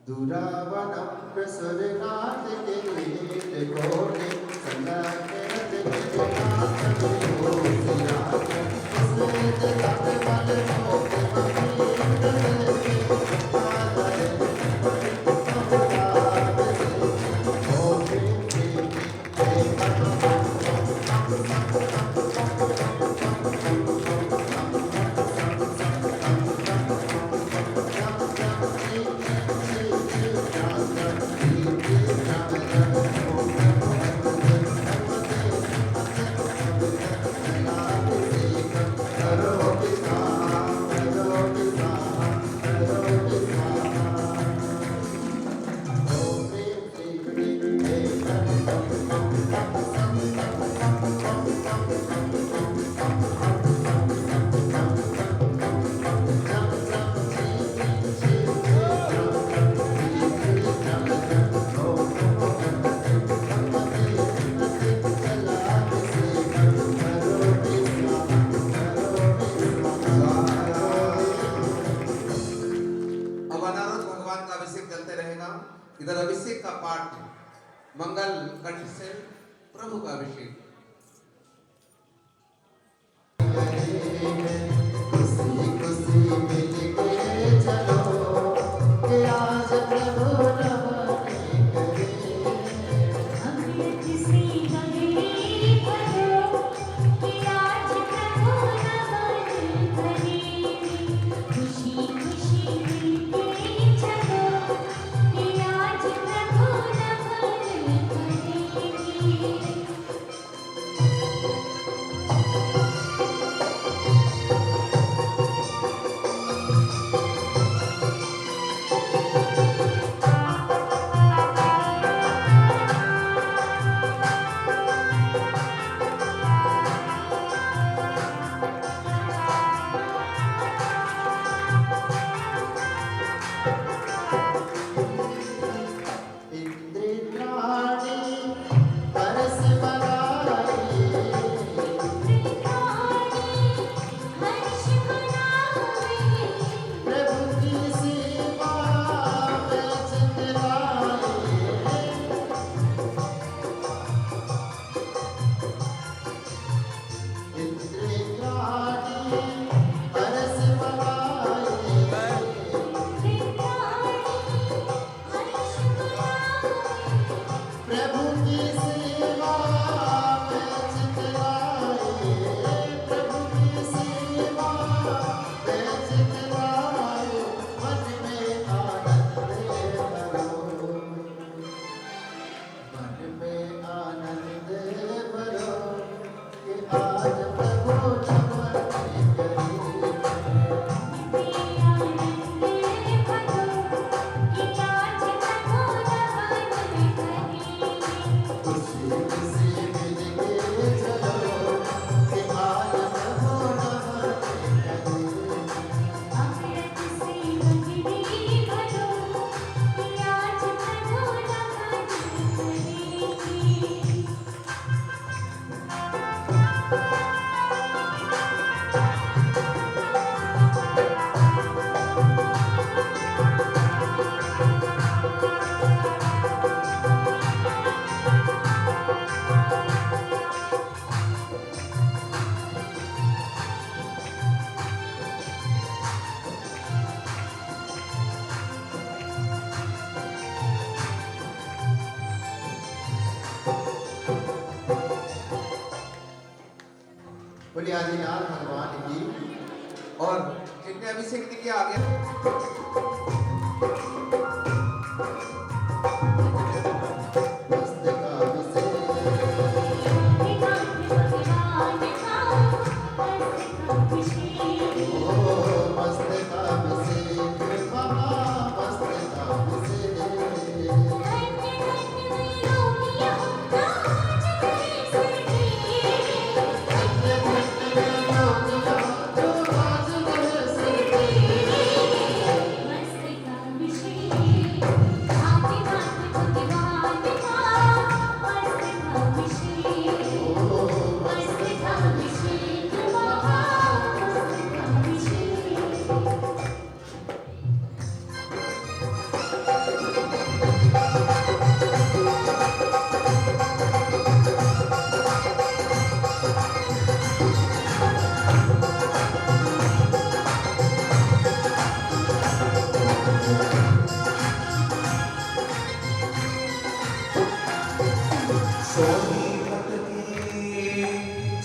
दुरावनं प्रसुरनाथ के कोटि संगत जगन्नाथ प्रभु सियात सुरत तप बल मोक्ष इधर अभिषेक का पाठ मंगल कंठ से प्रभु का अभिषेक। बोलिए आदिनाथ भगवान की। और जिनने अभिषेक किया आ गया।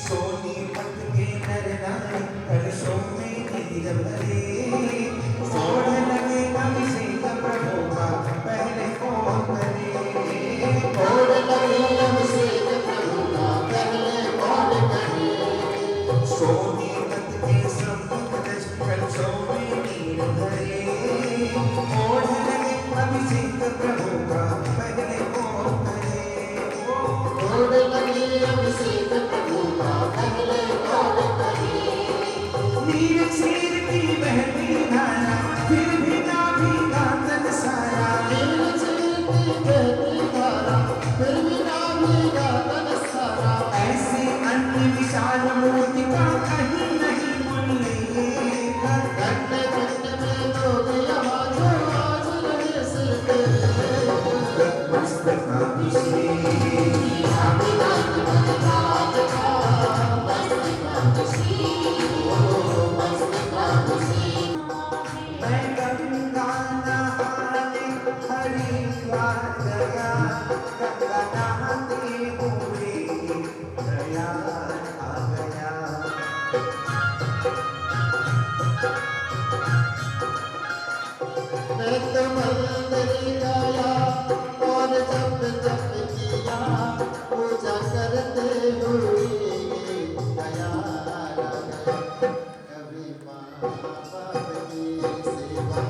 सोनीपत के नर नारी कलशों में नीर भरे सोढ़ लगे अभिषेक प्रभु का पहले कौन करे और लगे अभिषेक प्रभु का पहले कौन करे सोनीपत के संपत कलशों में नीर भरे सोढ़ लगे अभिषेक प्रभु का पहले कौन करे और लगे अभिषेक प्रभु का पहले कौन करे नीर क्षीर की बहती धारा फिर भी ना भीगा तन सारा नीर क्षीर की बहती धारा फिर भी ना भीगा तन सारा ऐसे अन्य विशाल मूर्ति का कहीं नहीं मूल्य घंटे घंटे में लोग यहाँ जो आज रहे सिर पे मुस्तफा की श्री अभिनाथ बलिदान का मस्तका खुशी ओ मस्तका खुशी मैं गंगा नहाने हरिद्वार गया गंगा नहाते हुए दया आ गया मैं तो मंदिर गया और जब जब किया पूजा करते हुए गया कभी माँ बाप की सेवा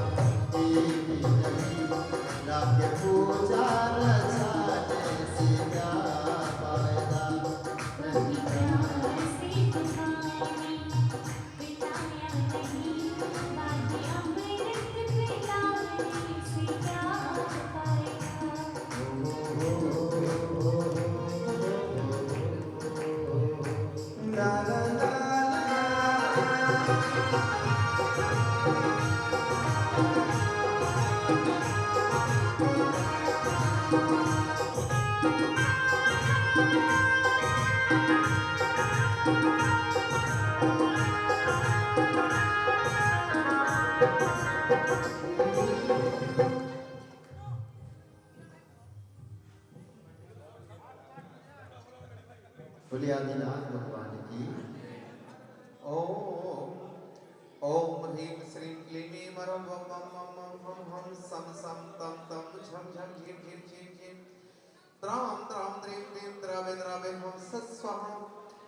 की भी नहीं रात पूजा रचाने से क्या फायदा नहीं ला ला ला बोले आदिनाथ भगवान की ओम ओम ह्रीं श्रीं क्लीं मरं वं वं वं वं वं हं सं सं तं तं झं झं झीं झीं झीं झीं त्रां त्रां त्रीं त्रीं द्रावे द्रावे हं सस्वाहा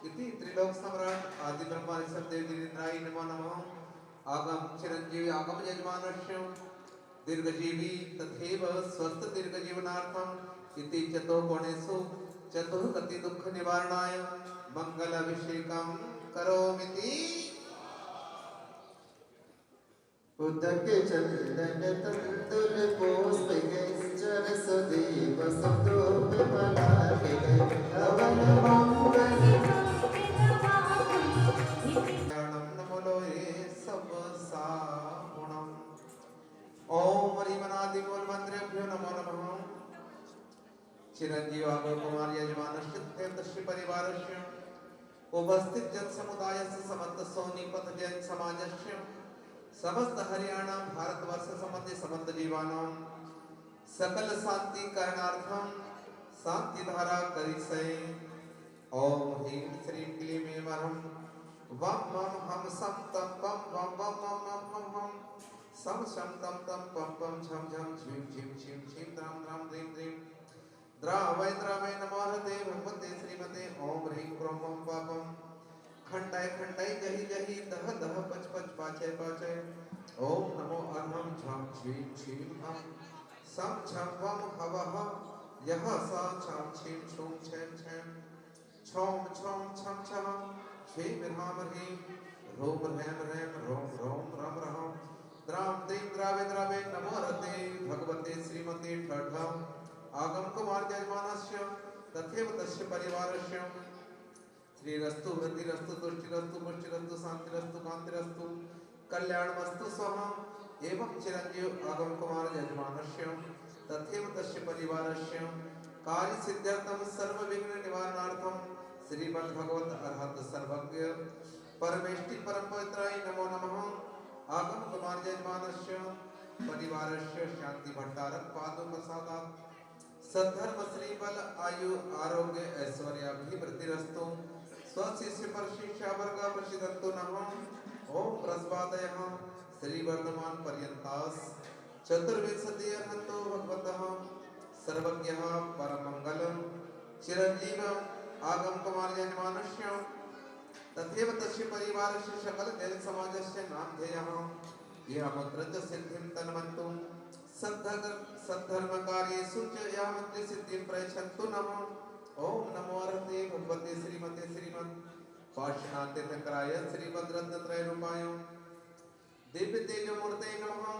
इति त्रिलोक सम्राट आदि ब्रह्मा ऋषभदेव गिरीन्द्राय नमो नमः आगम चिरंजीवी आगम यजमानस्य दीर्घजीवी तथैव स्वस्थ दीर्घजीवनार्थम इति चतुर्कोणेषु चतुर्गति दुःख निवारणाय मंगल अभिषेकं करोमीति उदक चंदन तंदुल पुष्प गैश्चर सुदीप सुधूप पलाक गए हवन मंगल शरणं नमो लोये सब सागुणम् ओम हरिमनादि मूल मंत्रेभ्यो नमो नमः चिरंजीव आगो कुमार यजमानस्य तस्य परिवारस्य उपस्थित जन समुदायस्य समस्त सोनीपत जैन समाजस्य समस्त हरियाणा भारतवर्ष संबंधी समस्त जीवानां सकल शांति करणार्थम शांति धारा करिष्ये ओम ह्रीं श्रीं क्लीं मरं वं वं हम सं तं पं वं वं वं वं वं वं सं शं तं तं पं पं झं झं झीं झीं झीं झीं द्रां द्रां द्रीं द्रीं द्रावय द्रावय नमोहते भगवते श्रीमते ओम ह्रीं क्रों वं पापं खंडाय खंडाय जहि जहि दह दह पच पच पाचय पाचय ओम नमो अहं झं झीं झीं हम सं झं वं हवः यः सा छं छीं छूं छं छं छौं छौं छं छः छे विराम ह्रीं रोम रैम रैम रोम रोम रम रहम द्राम द्रीं द्रावे द्रावे नमोहते भगवते श्रीमते ठठम आगम कुमार यजमानस्य तथैव तस्य परिवारस्य श्रीरस्तु वृद्धिरस्तु तुष्टिरस्तु पुष्टिरस्तु शांतिरस्तु कांतिरस्तु कल्याणमस्तु स्वहा एवं चिरंजीव आगम कुमार यजमानस्य तथैव तस्य परिवारस्य कार्य सिद्ध्यर्थम सर्व विघ्न निवारणार्थम श्रीमद् भगवत अर्हत सर्वज्ञ परमेष्टि परम पवित्राय नमो नमः आगम कुमार यजमानस्य परिवारस्य शांति भट्टारक पादों प्रसादात् सद्धर्म श्री बल आयु आरोग्य ऐश्वर्य अभिवृद्धिरस्तु स्वशिष्य पर शिक्षा वर्ग प्रसिद्धंतु नमः ओम प्रस्वादयः श्री वर्धमान पर्यंतास चतुर्विंशति अर्हन्तो भगवतः सर्वज्ञः परमंगलम चिरंजीव आगम कुमार यजमानस्य तथैव तस्य परिवारस्य सकल जन समाजस्य नामधेयः यावत्रच सिद्धिं तन्वन्तु सद्धर्मकार्येषु च यावत् सिद्धिं प्रयच्छन्तु नमः ओम नमो अर्हते भगवते श्रीमते श्रीमन् पार्श्वनाथ्यतकराय श्रीभद्रत्रयरूपाय दिव्य तेजोमूर्ते नमः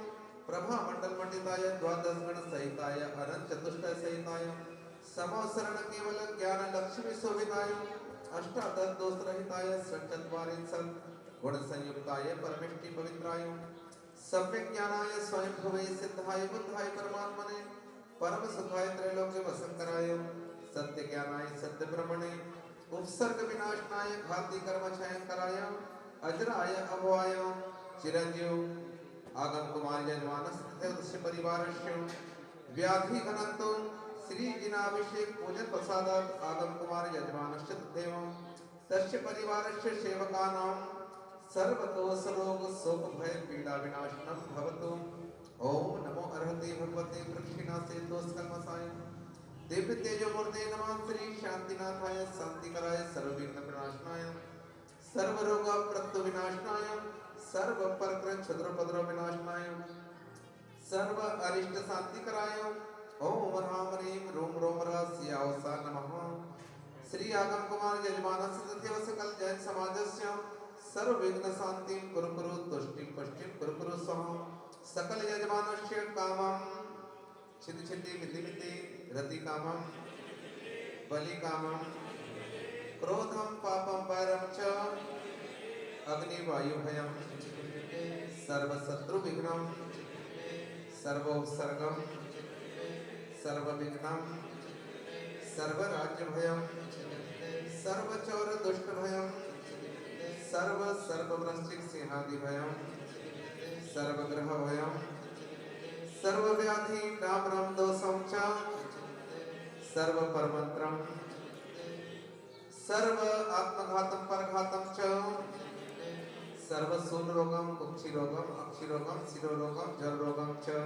प्रभा मंडल मंडिताय द्वादश गण सहिताय अनंत चतुष्टय सहिताय समसरण केवल ज्ञान लक्ष्मी शोभिताय अष्टादश दोष रहिताय षट्चत्वारिंशत् गुण संयुक्ताय परमेष्टि पवित्राय सम्यक ज्ञानाय स्वयं भवे सिद्धाय बुद्धाय परमात्मने परम सुखाय त्रैलोक्य वसंकराय सत्य ज्ञानाय सत्य ब्रह्मणे उपसर्ग विनाशनाय घाती कर्म क्षयंकराय अजराय अभवाय चिरंजीव आगम कुमार यजमानस्य परिवारस्य व्याधि घनंतो श्री जिनाभिषेक पूजन प्रसादात् आगम कुमार यजमानस्य तथैव तस्य परिवारस्य सेवकानां सर्वतोष रोग शोक भय पीड़ा विनाशनम भवतु ओम नमो अर्हते भगवते प्रक्षिणासे दोष कल्मषाय दिव्य तेजोमूर्ते नमः श्री शांतिनाथाय शांतिकराय सर्वविघ्न विनाशनाय सर्व रोग प्रत्य विनाशनाय सर्व परक्रम क्षुद्र विनाशनाय सर्व अरिष्ट शांतिकराय ओम ह्राम ह्रीं रोम रोम रस्यावसा नमः श्री आगम कुमार यजमानस्य तथैव सकल जैन समाजस्य सर्व विघ्न शांतिं कुरु कुरु तुष्टिं पुष्टिं कुरु कुरु स्वाहा सकल यजमानस्य कामं छिति छिति मिति मिति रति कामं बलि कामं क्रोधं पापं वैरं च अग्नि वायु भयं सर्व शत्रु विघ्नं सर्वोपसर्गं सर्व विघ्नं सर्व राज्य भयं सर्व चौर दुष्ट भयं सर्व वृश्चिक सिंहादि भयं सर्व ग्रह भयं सर्व व्याधि डाम्रम दोषं च सर्व परमंत्रम सर्व आत्मघातम परघातम च सर्व शूल रोगम कुक्षि रोगम अक्षि रोगम शिरो रोगम जल रोगम च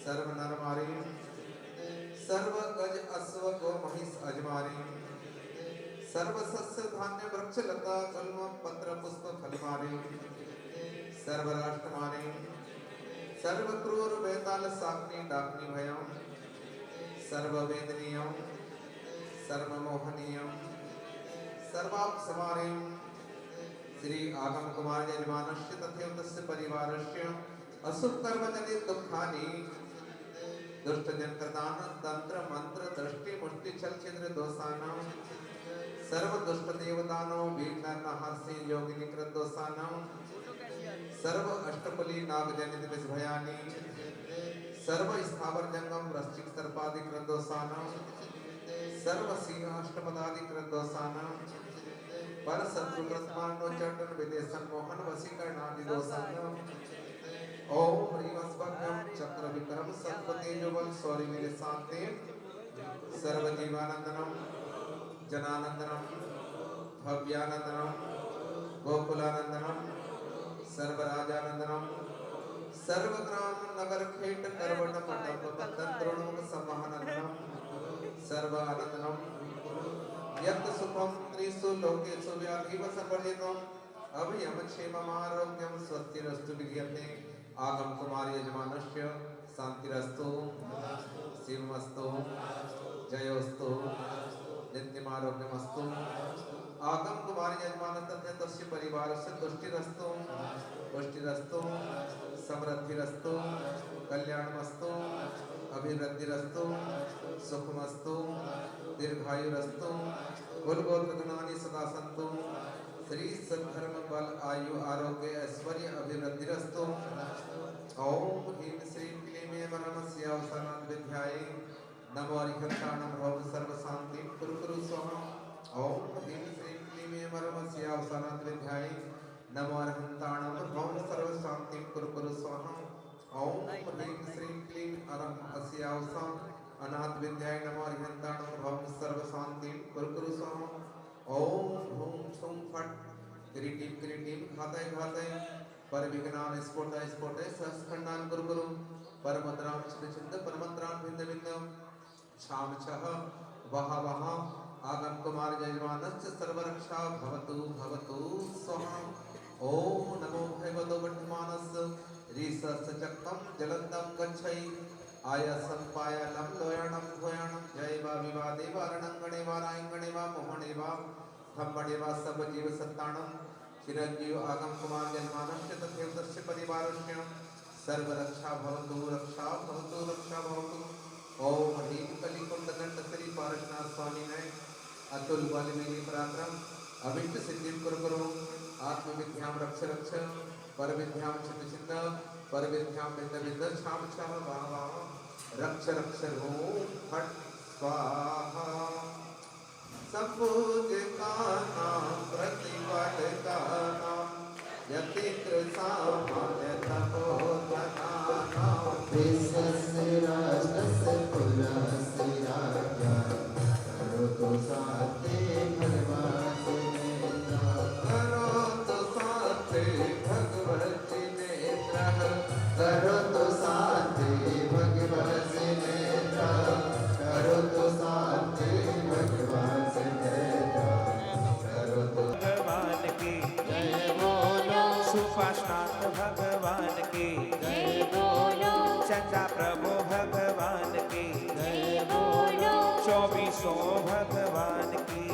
सर्व नरमारी सर्व गज अश्व गो महिष अजमारी सर्व सस्य धान्य वृक्ष लता कलम पत्र पुष्प फलमारी सर्व राष्ट्रमारी सर्व क्रूर बेताल साग्नि डाग्नि भयं सर्व वेदनीयं सर्व मोहनीयं सर्वापसमारीं श्री आगम कुमार यजमानस्य तथैव तस्य परिवारस्य अशुभ कर्म जनित दुःखानि दुष्ट जन कृतान तंत्र मंत्र दृष्टि मुष्टि छल छिद्र दोषानां सर्व दुष्ट देवतानो विघ्न नाहस्य योगिनी कृत दोषानां सर्व अष्टकुली नाग जनित विषभयानि सर्व स्थावर जंगम वृश्चिक सर्पादि कृत दोषानां सर्व सिंह अष्टपदादि कृत दोषानां पर शत्रु कृतमानो चंडन विदेशन मोहन वशीकरणादि दोषानां ओम ह्रीं अस्मभ्यं चक्र विक्रम सर्वतेजोबल सौरि मेरे शांति सर्वजीवानंदनम जनानंदनम भव्यानंदनम गोकुलानंदनम सर्वराजानंदनम सर्वग्राम नगर खेट करवट मंडप तंत्रोन्मुख समानंदनम सर्वानंदनम यत् सुखम त्रिषु लोकेषु व्याधिव संवर्जितम अभयम क्षेमम आरोग्यम स्वस्तिरस्तु विद्यते आगम कुमार यजमानस्य शांतिरस्तु शिवमस्तु जयोस्तु नित्यमारोग्यमस्तु आगम कुमार यजमान तथा तस्य परिवारस्य तुष्टिरस्तु पुष्टिरस्तु समृद्धिरस्तु कल्याणमस्तु अभिवृद्धिरस्तु सुखमस्तु दीर्घायुरस्तु कुलगोत्रगणानि सदा सन्तु श्री सद्धर्म बल आयु आरोग्य ऐश्वर्य अभिवृद्धिरस्तु ओम ह्रीं श्रीं क्लीं वरमस्य अवसानात् विद्यायै नमो हरिहंताणं भव सर्व शांति कुरु कुरु स्वाहा ओम ह्रीं श्रीं क्लीं वरमस्य अवसानात् विद्यायै नमो हरिहंताणं भव सर्व शांति कुरु कुरु स्वाहा ओम ह्रीं श्रीं क्लीं अरम अस्य अवसान अनाथ विद्याय नमो अरिहंताणं भवं सर्व शांति कुरु स्वाहा ओम ह्रूम छुम फट किरीटीम घातय घातय पर विघ्नान स्फोटय सहस्खंडान गुरु परमद्राम छिंद परमद्राम भिन्न भिन्न छाम छह वहा वहा आगम कुमार यजमानश्च सर्वरक्षा भवतु स्वाहा ओम नमो भगवतो वर्धमानस् रीसर्चक्तम जलंदम गच्छै आयासं पायालं लोयाणं भोयाणं जय वा विवादे वा रणंगणे वा रायंगणे वा मोहणे वा धम्मणे वा सब जीव सत्ताणं चिरंजीव आगम कुमार जन्मानस्य तथैव तस्य परिवारस्य सर्वरक्षा भवतु ओम ह्रीं कलिकुंड दंड श्री पारशनाथ स्वामी ने अतुल वाल्मीकि पराक्रम अभिष्ट सिद्धि कुरु आत्मविद्यां रक्ष पर विद्यां चिन्त पर विद्यां बिंद छाम छाम वाह रक्ष ओम फट स्वाहा सब पूज का नाम प्रतिपद का नाम यति कृसामान्य तपोधना नाम विश्वस्य राष्ट्रस्य कुलस्य राज्ञा करोतु साते भगवान् नेत्र करोतु साते भगवती नेत्र करोतु साते भगवान् नेत्र करोतु साते भगवान् नेत्र करोतु भगवान की जय बोलो सुपाष्टांग भगवान की जय बोलो चंदा प्रभु भगवान की जय बोलो 24 भगवान की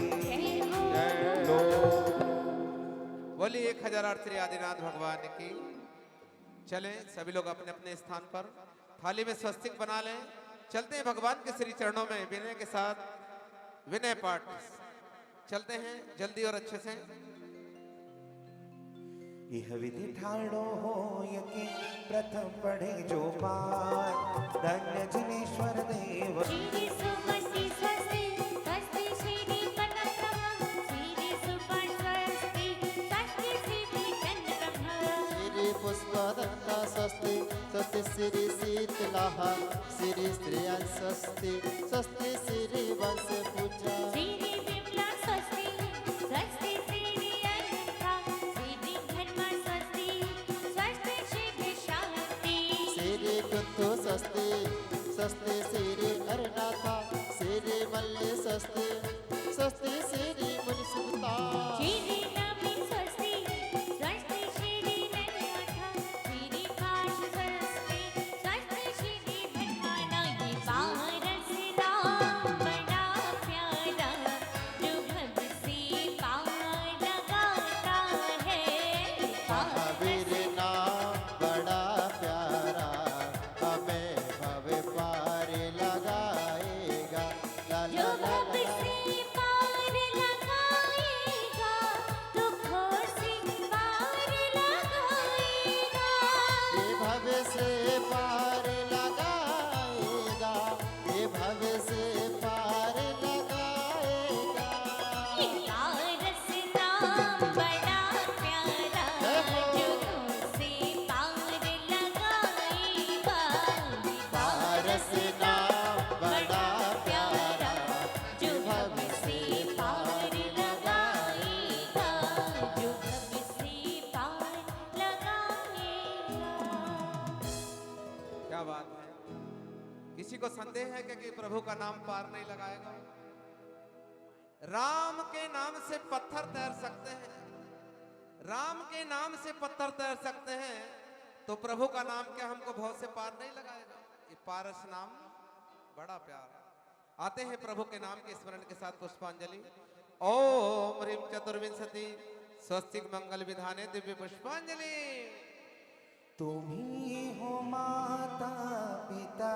बोली 1008 श्री आदिनाथ भगवान की। चलें सभी लोग अपने अपने स्थान पर थाली में स्वस्तिक बना लें। चलते हैं भगवान के श्री चरणों में विनय के साथ विनय पाठ चलते हैं जल्दी और अच्छे से। यह विधि ठाड़ो हो यके प्रथम पढ़े जो पाठ धन्य जिनेश्वर देव श्री सुमति स्वस्ति स्वस्ति श्री पदक्रम श्री सुपर्ण स्वस्ति स्वस्ति श्री चंद्रप्रभ श्री पुष्पदत्ता स्वस्ति स्वस्ति श्री शीतलाः श्री स्त्रियं स्वस्ति स्वस्ति श्री वंश पूजा श्री विमला स्वस्ति स्वस्ति श्री अनंता श्री धर्म स्वस्ति स्वस्ति श्री शांति श्री कुंतु स्वस्ति स्वस्ति श्री अरनाथा श्री मल्ले स्वस्ति स्वस्ति श्री मुनिसुता श्री नमी स्वस्ति स्वस्ति श्री नरनाथा श्री काश स्वस्ति स्वस्ति श्री धर्माना ये पारस राम बड़ा प्यारा जो भक्त से पार लगाता है महावीर नाम बड़ा प्यारा हमें भव पार लगाएगा ला जो ला ला भक्त ला से पार लगाएगा दुखों से पार लगाएगा ये भव से पार लगाएगा ये भव से पार लगाएगा ये पारस राम बड़ा प्यारा जो तुमसे पार लगाएगा पारस नाम बड़ा प्यारा जो भव से पार लगाएगा जो भव से पार लगाएगा। क्या बात है। किसी को संदेह है कि प्रभु का नाम पार नहीं लगाएगा? राम के नाम से पत्थर तैर सकते हैं, राम के नाम से पत्थर तैर सकते हैं, तो प्रभु का नाम क्या हमको भव से पार नहीं लगाएगा? ये पारस नाम बड़ा प्यार। आते हैं प्रभु के नाम के स्मरण के साथ पुष्पांजलि। ओम ह्रीं चतुर्विंशति स्वस्तिक मंगल विधाने दिव्य पुष्पांजलि। तुम ही हो माता पिता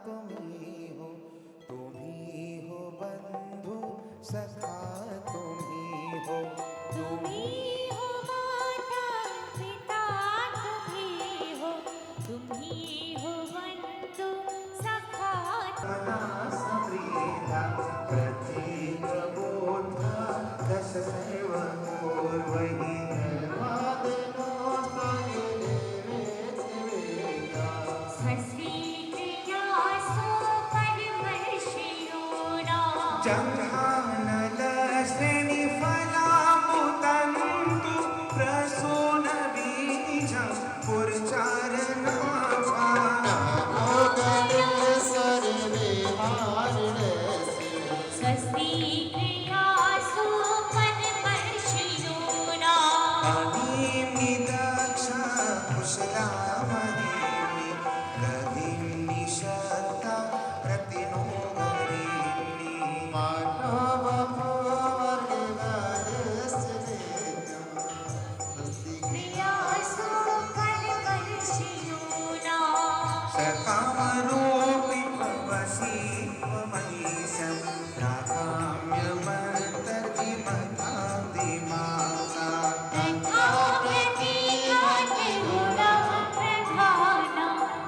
तुम ही हो बंधु सखा तुम ही हो तुम्ही हो माता पिता तुम्ही हो तुम्ही हो बंधु सखा मना समृद्धा प्रतीक बोधा दश सेवकोर वही षष्ठी क्रियासो परम जङ्घानलश्रेणिफलामुतन्तु प्रसूनबीजं पुरचारणाभा सर्वे हारिणे स्वस्ति क्रियासु परमर्षियोना अनीमि दक्षा कुशलामणीमि गतिं निषत्ता प्रतिनो गरीमि क्रियासु परमर्षियोना सकामरूपि भवसि त्वमैशं प्राकाम्यमन्तर्जिमतां दिमाका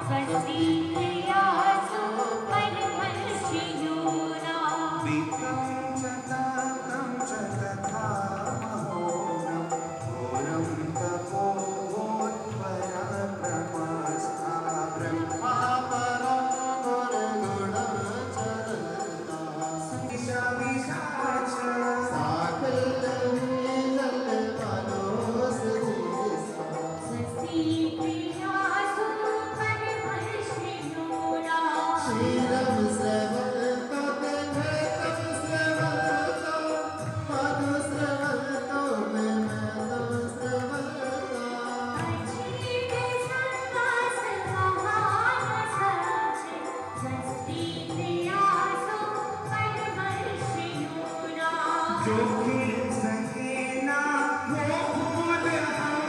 स्वस्ति क्रियासु परमर्षियोना विक्रं च तातं च तथा महोनं घोरं तपोवोत्परक्रमस्था ब्रह्मा विशाच स्वस्ति क्रियासु परमर्षियोना स्वस्ति क्रियासु परमर्षियोना जो खिल सके ना वो भूल हम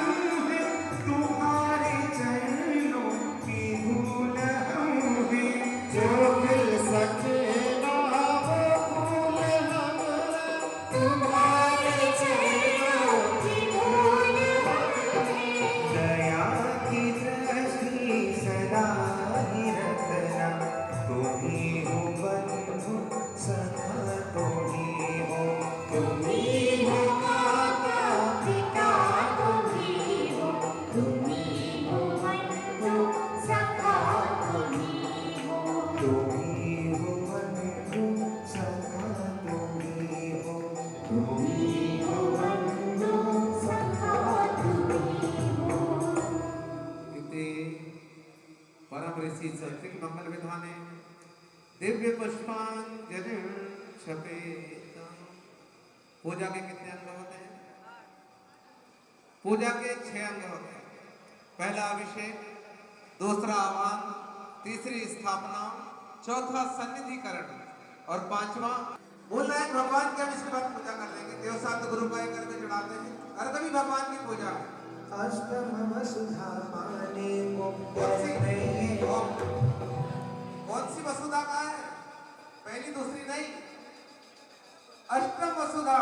हैं तुम्हारे चरणों की भूल हम हैं जो खिल सके ना वो भूल हम हैं तुम्हारे चरणों की भूल हम हैं दया की दृष्टि सदा ही रखना तुम ही हो बंधु सदा तुम ही हो माता पिता तुम्ही हो बंधु सखा तुम्ही हो तुम्ही हो बंधु सखा तुम्ही हो बंधु सखा तुम्ही हो इति परम ऋषि सत्रिक मंगल विधाने दिव्य पुष्पांजलि छपेत। पूजा के कितने अंग होते हैं? पूजा के 6 अंग होते हैं। पहला अभिषेक, दूसरा आह्वान, तीसरी स्थापना, चौथा सन्निधिकरण और 5वां बोल रहे हैं भगवान के विषय पर पूजा कर लेंगे। देव सात गुरु का एक अर्घ चढ़ाते हैं। अर्घ भी भगवान की पूजा है। अष्टम वसुधा पाने कौन सी वसुधा का है? पहली दूसरी नहीं, अष्टम वसुधा।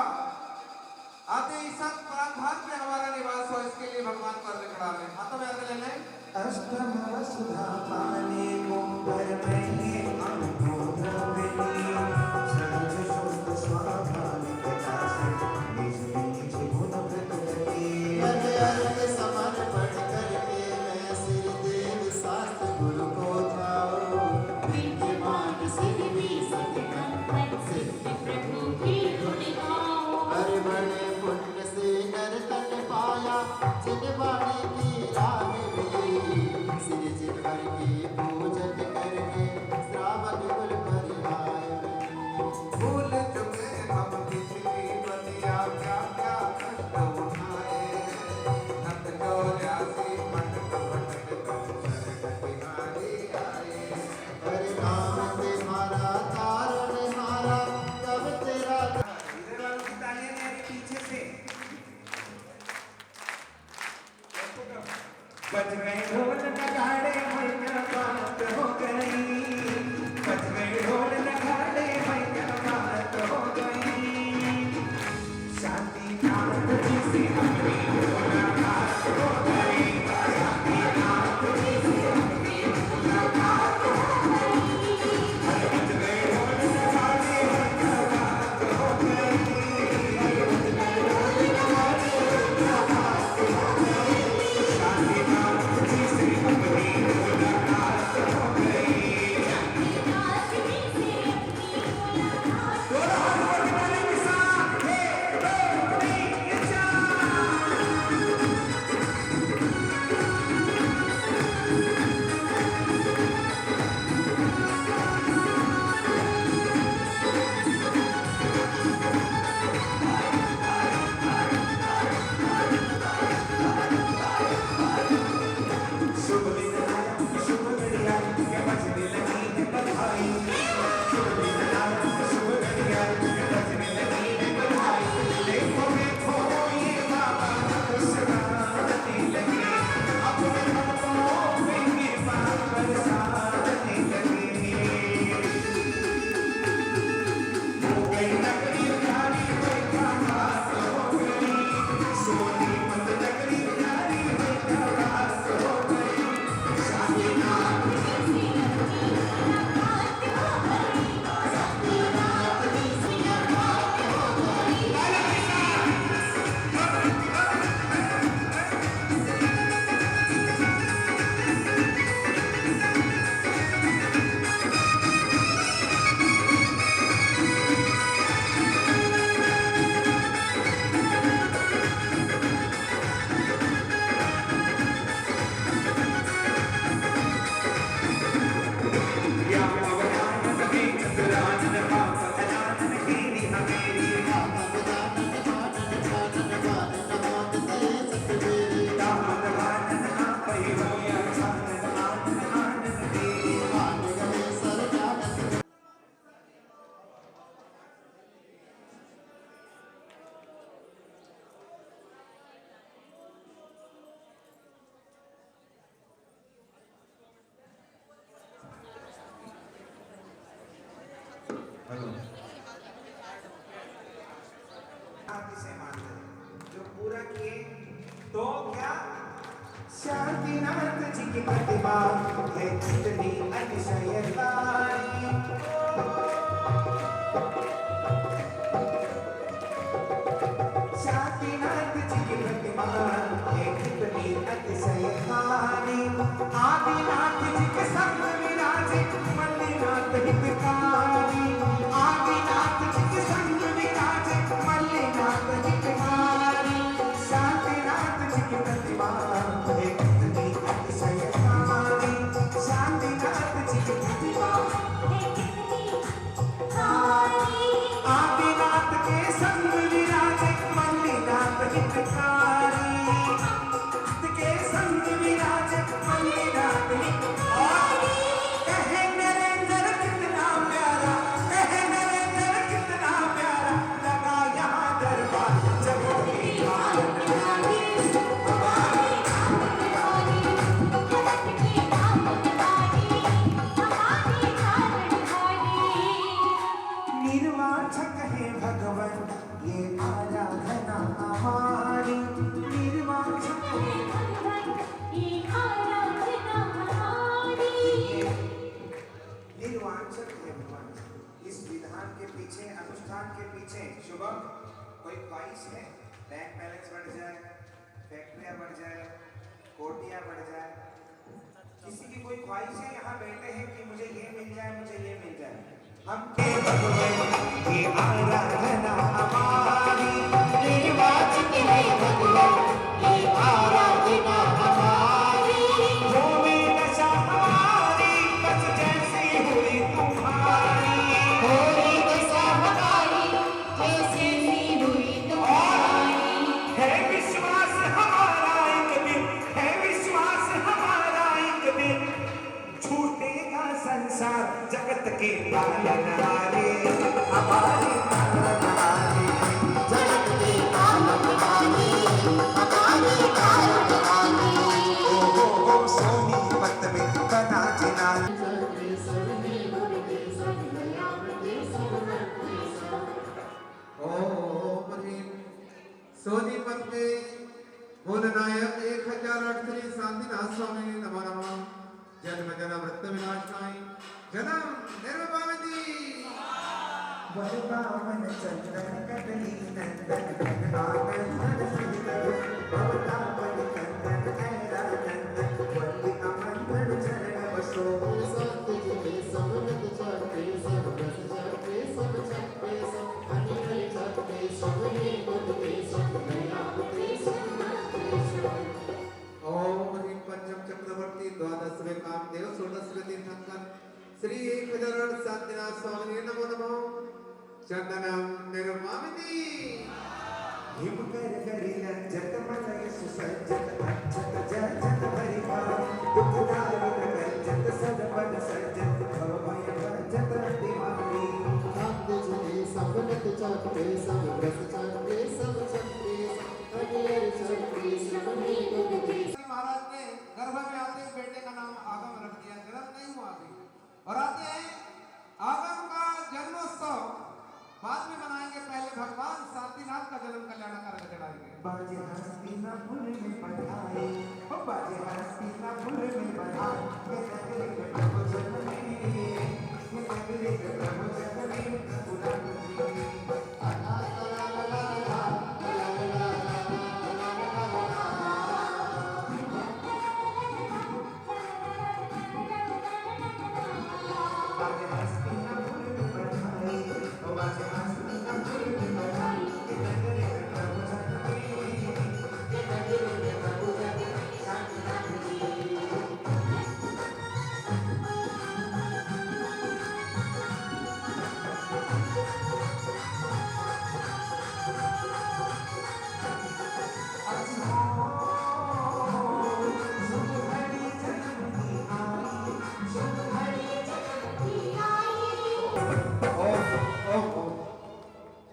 आते ईशान प्रांभाग में हमारा निवास हो, इसके लिए भगवान को अर्घ चढ़ा रहे हैं। हाथों में अर्घ ले लें। अष्टम वसुधा पाने को पर मैंने अनुभव द्रव्यनी सहज शुद्ध स्वाभाविकता से निज निज गुण प्रकटते समर्पण करके मैं सिर देव शास्त्र गुरु को जाओ विद्यमान सिद्ध भी सत्कंपन सिद्ध प्रभु की गुण गाओ हर बड़े पुण्य से नर तन पाया जिन वाणी की राह मिली सिर जिन भर की पूजन करके श्रावक कुल पर आए भूल चुके हम पिछली बलिया, क्या क्या कष्ट उठाए। नंद चौरासी मटक मटक कर शरण बिहारी आए। हर नाम तुम्हारा तारण हारा तब तेरा इधर वालों की तालियां नहीं आ रही पीछे से आप इसे मानते हैं जो पूरा किए तो क्या शांतिनाथ जी की प्रतिभा है कितनी अतिशयकारी शांतिनाथ जी की प्रतिभा है कितनी अतिशयकारी आदिनाथ जी के संग विराजे मल्लिनाथ हितकारी आदिनाथ जी के संग विराजे मल्लिनाथ हितकारी शांतिनाथ जी की प्रतिभा है कितनी अतिशयकारी शांतिनाथ जी की प्रतिभा आदिनाथ के संग विराजे मल्लिनाथ हितकारी के संग विराजे मल्लिनाथ हितकारी कहे नरेंद्र कितना प्यारा कहे नरेंद्र कितना प्यारा लगा यहाँ दरबार जगत की पालनहारी निर्वाचक है भगवन ये आराधना हमारी निर्वाचक है निर्वाचक है भगवान इस विधान के पीछे अनुष्ठान के पीछे शुभम कोई ख्वाहिश है बैंक बैलेंस बढ़ जाए फैक्ट्रियां बढ़ जाए कोटियां बढ़ जाए किसी की कोई ख्वाहिश है यहाँ बैठे हैं कि मुझे ये मिल जाए मुझे ये मिल जाए हम के भगवान की आराधना हमारी निर्वाचित है भगवान की आराधना हमारी होवे दशा हमारी बस जैसी हुई तुम्हारी होवे दशा हमारी जैसी हुई तुम्हारी है विश्वास हमारा एक दिन है विश्वास हमारा एक दिन छूटेगा संसार जगत के पालनहारे हमारे पालनहारे जगत के पालनहारे हमारे पालनहारे ओ सोनीपत में बना जिना सोनीपत में भोलनायक 1008 श्री शांतिनाथ स्वामी नमो नमः जन्म जन्म वृत्त विनाशाय जन्म निर्वाणदी वरदावन चंदन कटली नंदन आनंदन सुंदर वरदावन कंदन ऐरा नंदन वल्ली अमंदन चरण बसो सब तुझे सब नत चढ़ते सब रस चढ़ते सब चढ़ते सब अनिल चढ़ते सब ये गुणते सब दयाते सब नते सब ओम ह्रीं पंचम चक्रवर्ती द्वादशवे कामदेव षोडशवे तीर्थंकर श्री 1008 शांतिनाथ स्वामी नमो नमः चंदनम निर्मामिनी हिम कर करी लज्जत मलय सुसज्जत अच्छत जजत परिवार दुखदारी रंजत सदपद सज्जत भव भय भजत दिवाली हम तुझे सब नत चढ़ते सब रस चढ़ते सब चढ़ते अनिल चढ़ते सब ये गुणते महाराज ने गर्भ में आते ही बेटे का नाम आगम रख दिया जन्म नहीं हुआ अभी और आते हैं आगम का जन्मोत्सव बाद में मनाएंगे पहले भगवान शांतिनाथ का जन्म कल्याण कर चढ़ाएंगे बाजे हस्तिनापुर में बधाई ओ बाजे हस्तिनापुर में बधाई ये नगरी में प्रभु जन्मे ये नगरी में प्रभु जन्मे पुराण बाजे हस्तिनापुर में बधाई ओ बाजे हस्तिनापुर में बधाई ये नगरी में प्रभु जन्मे ये नगरी में प्रभु जन्मे शांतिनाथ जी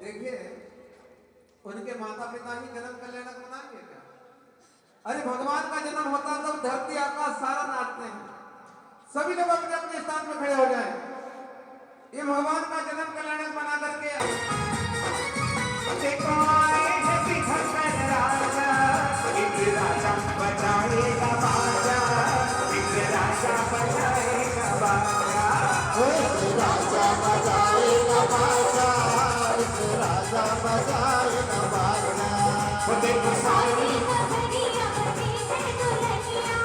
देखिए उनके माता पिता ही जन्म कल्याणक मनाएंगे क्या? अरे भगवान का जन्म होता है तब धरती आकाश सारा नाचते हैं, सभी लोग अपने अपने स्थान पर खड़े हो जाएं। ये भगवान का जन्म कल्याण बजाएगा बाजा, इस राजा बजाएगा बाजा। वो देखो सारी नगरिया बनी है दुल्हनिया।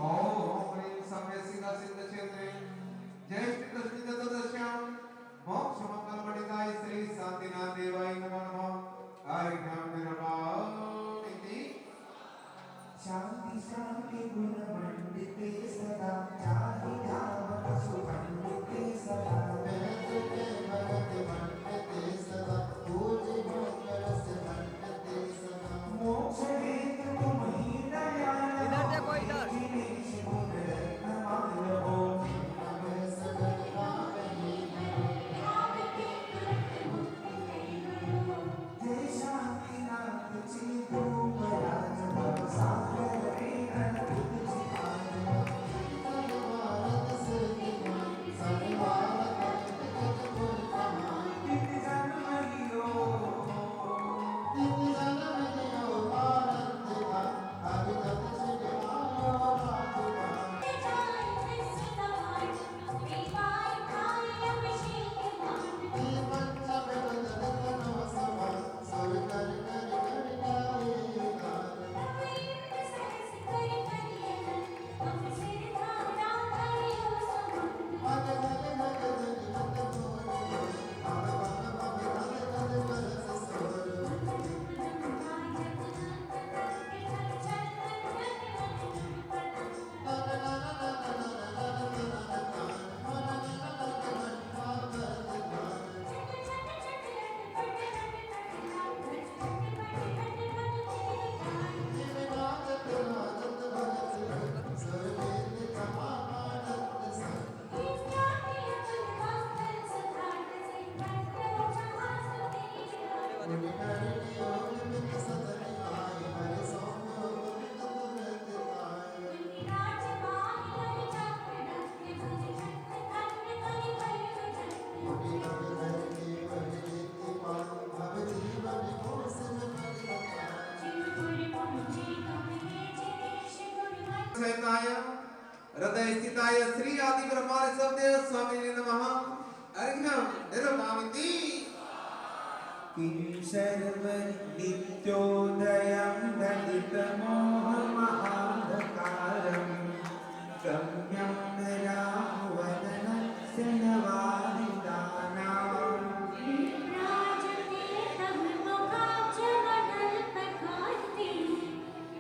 Oh. स्थिताय हृदय स्थिताय श्री आदि ब्रह्मा सदेव स्वामिने नमः अर्घ्यं निर्मामिति किं सर्वनित्योदयं दलितमोहमहान्धकारं गम्यं रामवदनस्य नवादिदानाम् विराजते तव मुखाब्जवदल्पकान्ति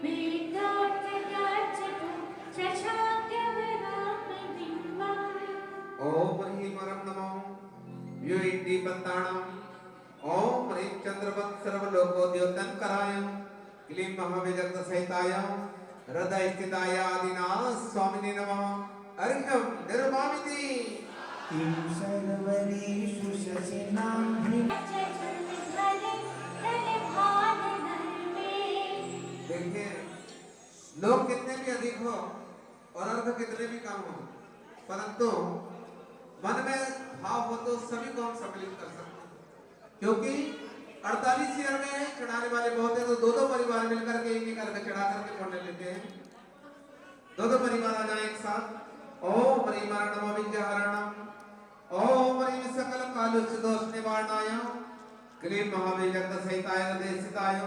वेदार्थगाचतु शशाङ्कवरामबिम्बम् ओम ह्रीं परं नमो व्युइन्दीपन्ताणम् ओम ह्रीं चंद्रवत् सर्वलोकोद्योतनकराय क्लीं महाविजगतसहिताय हृदय स्थिताय आदिनाथ स्वामिने नमः अर्घ्यं निर्मामिति किं सर्वरीषु शशिनां देखिए लोग कितने भी अधिक हो और अर्घ कितने भी कम हो परंतु मन में भाव हो तो सभी को हम सम्मिलित कर सकते हैं क्योंकि 48 ईयर में चढ़ाने वाले बहुत हैं तो दो परिवार मिलकर के एक अर्घ चढ़ा करके पुण्य लेते हैं दो परिवार आ जाए एक साथ ओम ह्रीं नमो विद्याहरणम ओम ह्रीं सकल कालुष दोष निवारणाय क्लीं महाविजगतसहिताय हृदयस्थिताय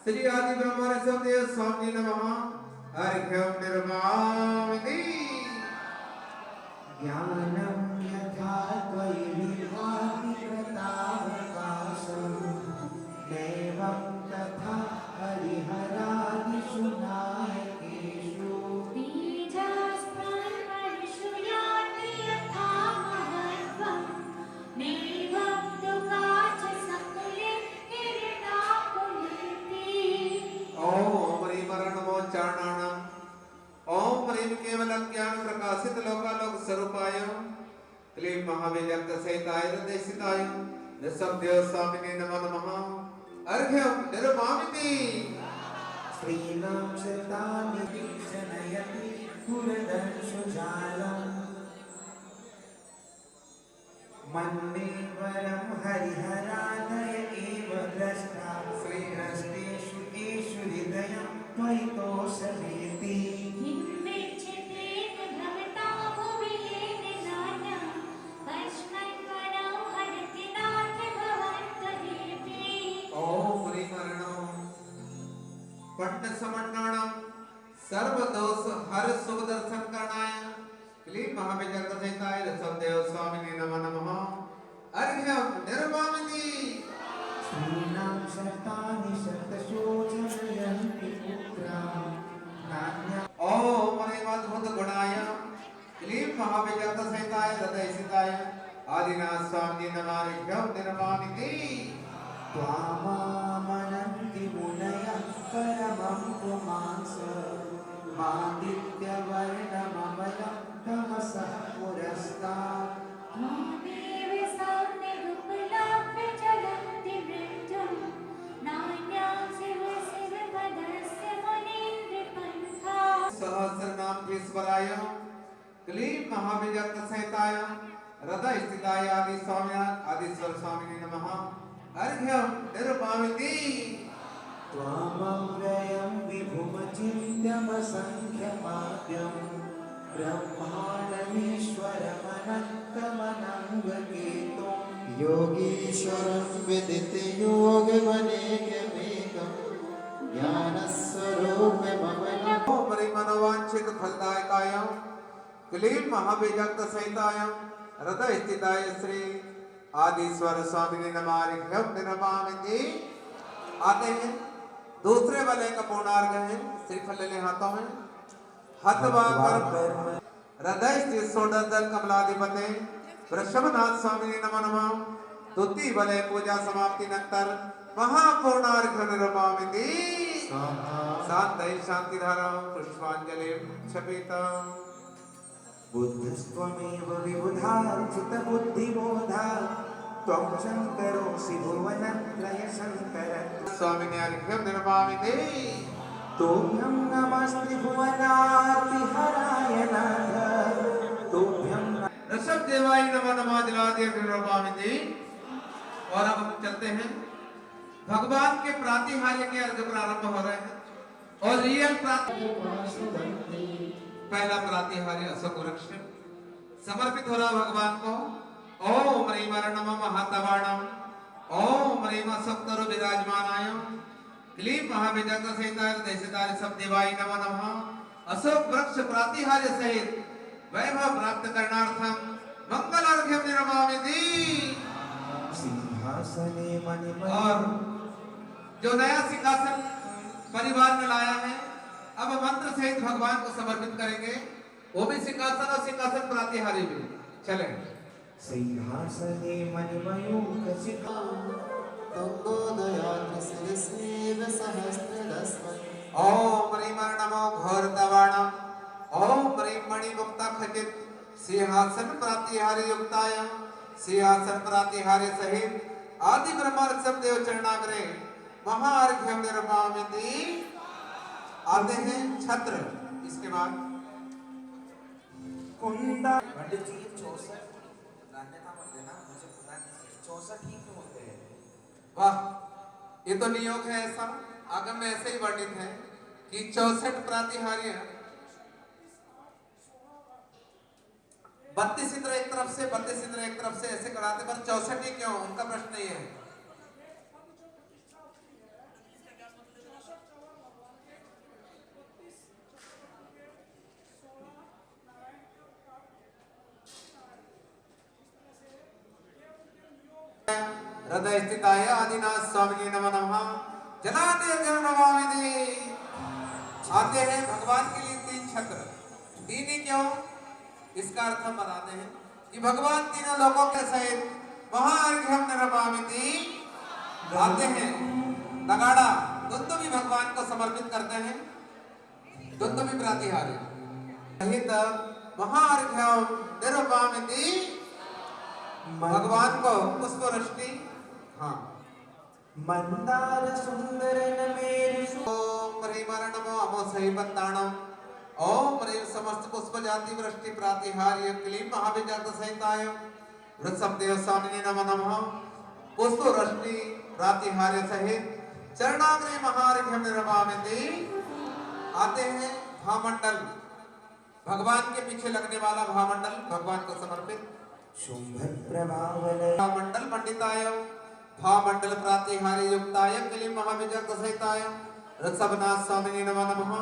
श्री आदि ब्रह्मणस्पतये स्वामिने नमः अर्घ्यं निर्मामिति ज्ञानं यथा त्वयि विभाति प्रतापकाशं देवं तथा हरिहरादिषु नायकेषु बीजास्पृशु याति यथा महत्त्वं नैवं तु काच सकुले किरणाकुलेति ओम ह्रीं नमो चारणानाम् ओम ह्रीं केवल ज्ञान प्रकाशित लोकालोक स्वरूपाय क्लीं महाविजगतसहिताय हृदयस्थिताय निःशब्देव स्वामिने नमः अर्घ्यं निर्मामिति श्रीणां शतानि जनयति पुरदंशुजालम् मन्ये वरं हरिहरादय एव द्रष्टा श्रीहस्तेषु येषु हृदयं त्वयि तोषमेति हिम्मेच्छतेन भवता भुवियेन नान्यं कस्मन्वरं हरति नाथ भवन्तदेवी ओम ह्रीं नमो पट्ट समन्नाणं सर्वदोष हर शुभ दर्शन करणाय क्लीं महाविजगतसहिताय ऋषभदेव स्वामिने नमः अर्घ्यं निर्मामिति श्रीणां शतानि शतशो जनयन्ति पुत्रान् नान्या ओम ह्रीं अद्भुत गुणाय क्लीं महाविजगतसहिताय हृदयस्थिताय आदिनाथ स्वामिने नमः अर्घ्यं निर्मामिति त्वामामनन्ति मुनयः परमं पुमांस मादित्यवर्णममलं तमसः पुरस्तात् त्वामेव सौम्यरूपलाभ्य चलन्ति मृत्युं नान्यां शिव शिव पदस्य मुनीन्द्रपन्था सहस्रनाम ईश्वराय क्लीं महाविजगतसहिताय हृदयस्थिताय आदिस्वर स्वामिने नमः अर्घ्यं निर्मामिति त्वामव्ययं विभुमचिन्त्यमसङ्ख्यमाद्यं ब्रह्माण्डमीश्वरमनन्तमनङ्गकेतुं योगीश्वरं विदितयोगमनेकमेकं ज्ञानस्वरूपममलं ओम ह्रीं मनोवांछित फलदायकाय क्लीं महाविजगतसहिताय हृदयस्थिताय श्री आदिस्वर स्वामिने नमः अर्घ्यं निर्मामिति आते हैं दूसरे वाले का पूर्णार्घ है श्रीफल ले हाथों में हथवा कर हृदय स्थित सोडदल कमलाधिपते वृषभनाथ स्वामिने नमः तुति वाले पूजा समाप्ति नंतर महापूर्णार्घ निर्मामिति शांति शांति धारा पुष्पांजलि क्षपिता बुद्धस्त्वमेव विबुधा चित्तबुद्धिबोधा त्वं शङ्करोऽसि भुवनत्रयशङ्कर स्वामिने अर्घ्यं निर्मामिति तोभ्यं नमस्ते भुवनार्तिहराय नाथ तोभ्यं ऋषभ देवाय नमः जलादि निर्मामिति और अब हम चलते हैं भगवान के प्रातिहार्य के अर्घ प्रारंभ हो रहे हैं और रियल प्राति पहला प्रातिहार्य अशोक वृक्ष समर्पित हो रहा भगवान को। ओम ह्रीं वर्णम महातवाणम ओम ह्रीं अशोक्तरो विराजमानाय क्लीं महाविजय सहिताय देशताय सब देवाय नमो नमः। अशोक वृक्ष प्रातिहार्य सहित वैभव प्राप्त करणार्थम मंगलार्घ्यं निर्मामि। सिंहासने मणिमय और जो नया सिंहासन परिवार में लाया है अब मंत्र सहित भगवान को समर्पित करेंगे। वो भी सिंहासन और सिंहासन प्रातिहार्य भी चले। सिंहासने मणिमयूखसिता तंगोदयाग्रशिरस्मेव सहस्रदस्मन् ओम ह्रीं नमो घोरतवाणम ओम ह्रीं मणिमुक्ता खचित सिंहासन प्रातिहार्य युक्ताय सिंहासन प्रातिहार्य सहित आदि ब्रह्मांड सब देव चरणाग्रे महार्घ्यं निर्मामि। आते हैं छत्र। इसके बाद कुंडा पंडित जी 64 नान्यता मत देना, मुझे पता नहीं 64 ही क्यों होते हैं। वाह, ये तो नियोग है ऐसा, आगम में ऐसे ही वर्णित है कि 64 प्रातिहार्य 32 इंद्र एक तरफ से 32 इंद्र एक तरफ से ऐसे कराते, पर 64 ही क्यों, उनका प्रश्न ये है। हृदय स्थिताय आदिनाथ स्वामी नमो नमः। जलाते नमामि। आते हैं भगवान के लिए 3 छत्र। 3 ही क्यों, इसका अर्थ हम बताते हैं कि भगवान तीनों लोकों के सहित महार्घ्यं निर्मामि आते हैं। नगाड़ा दुंदुभि भगवान को समर्पित करते हैं। दुंदुभि प्रातिहार्य सहित महार्घ्यं निर्मामि। भगवान को पुष्प वृष्टि। हाँ, मंदार सुंदर मेरे ओम ह्रीं नमो अमोसहि पत्ताणम ओम ह्रीं समस्त पुष्प जाति वृष्टि प्रातिहार्य क्लीं महाविजय सहिताय वृषभदेव स्वामिने नमो नमः। पुष्प वृष्टि प्रातिहार्य सहित चरणाग्रे महार्घ्यं निर्मामि। आते हैं भामंडल, भगवान के पीछे लगने वाला भामंडल भगवान को समर्पित। शुंभ प्रभावल भामंडल पंडिताय भामंडल प्रातिहार्य युक्ताय क्लीं महाविजय सहिताय ऋषभनाथ स्वामिने नमो नमः।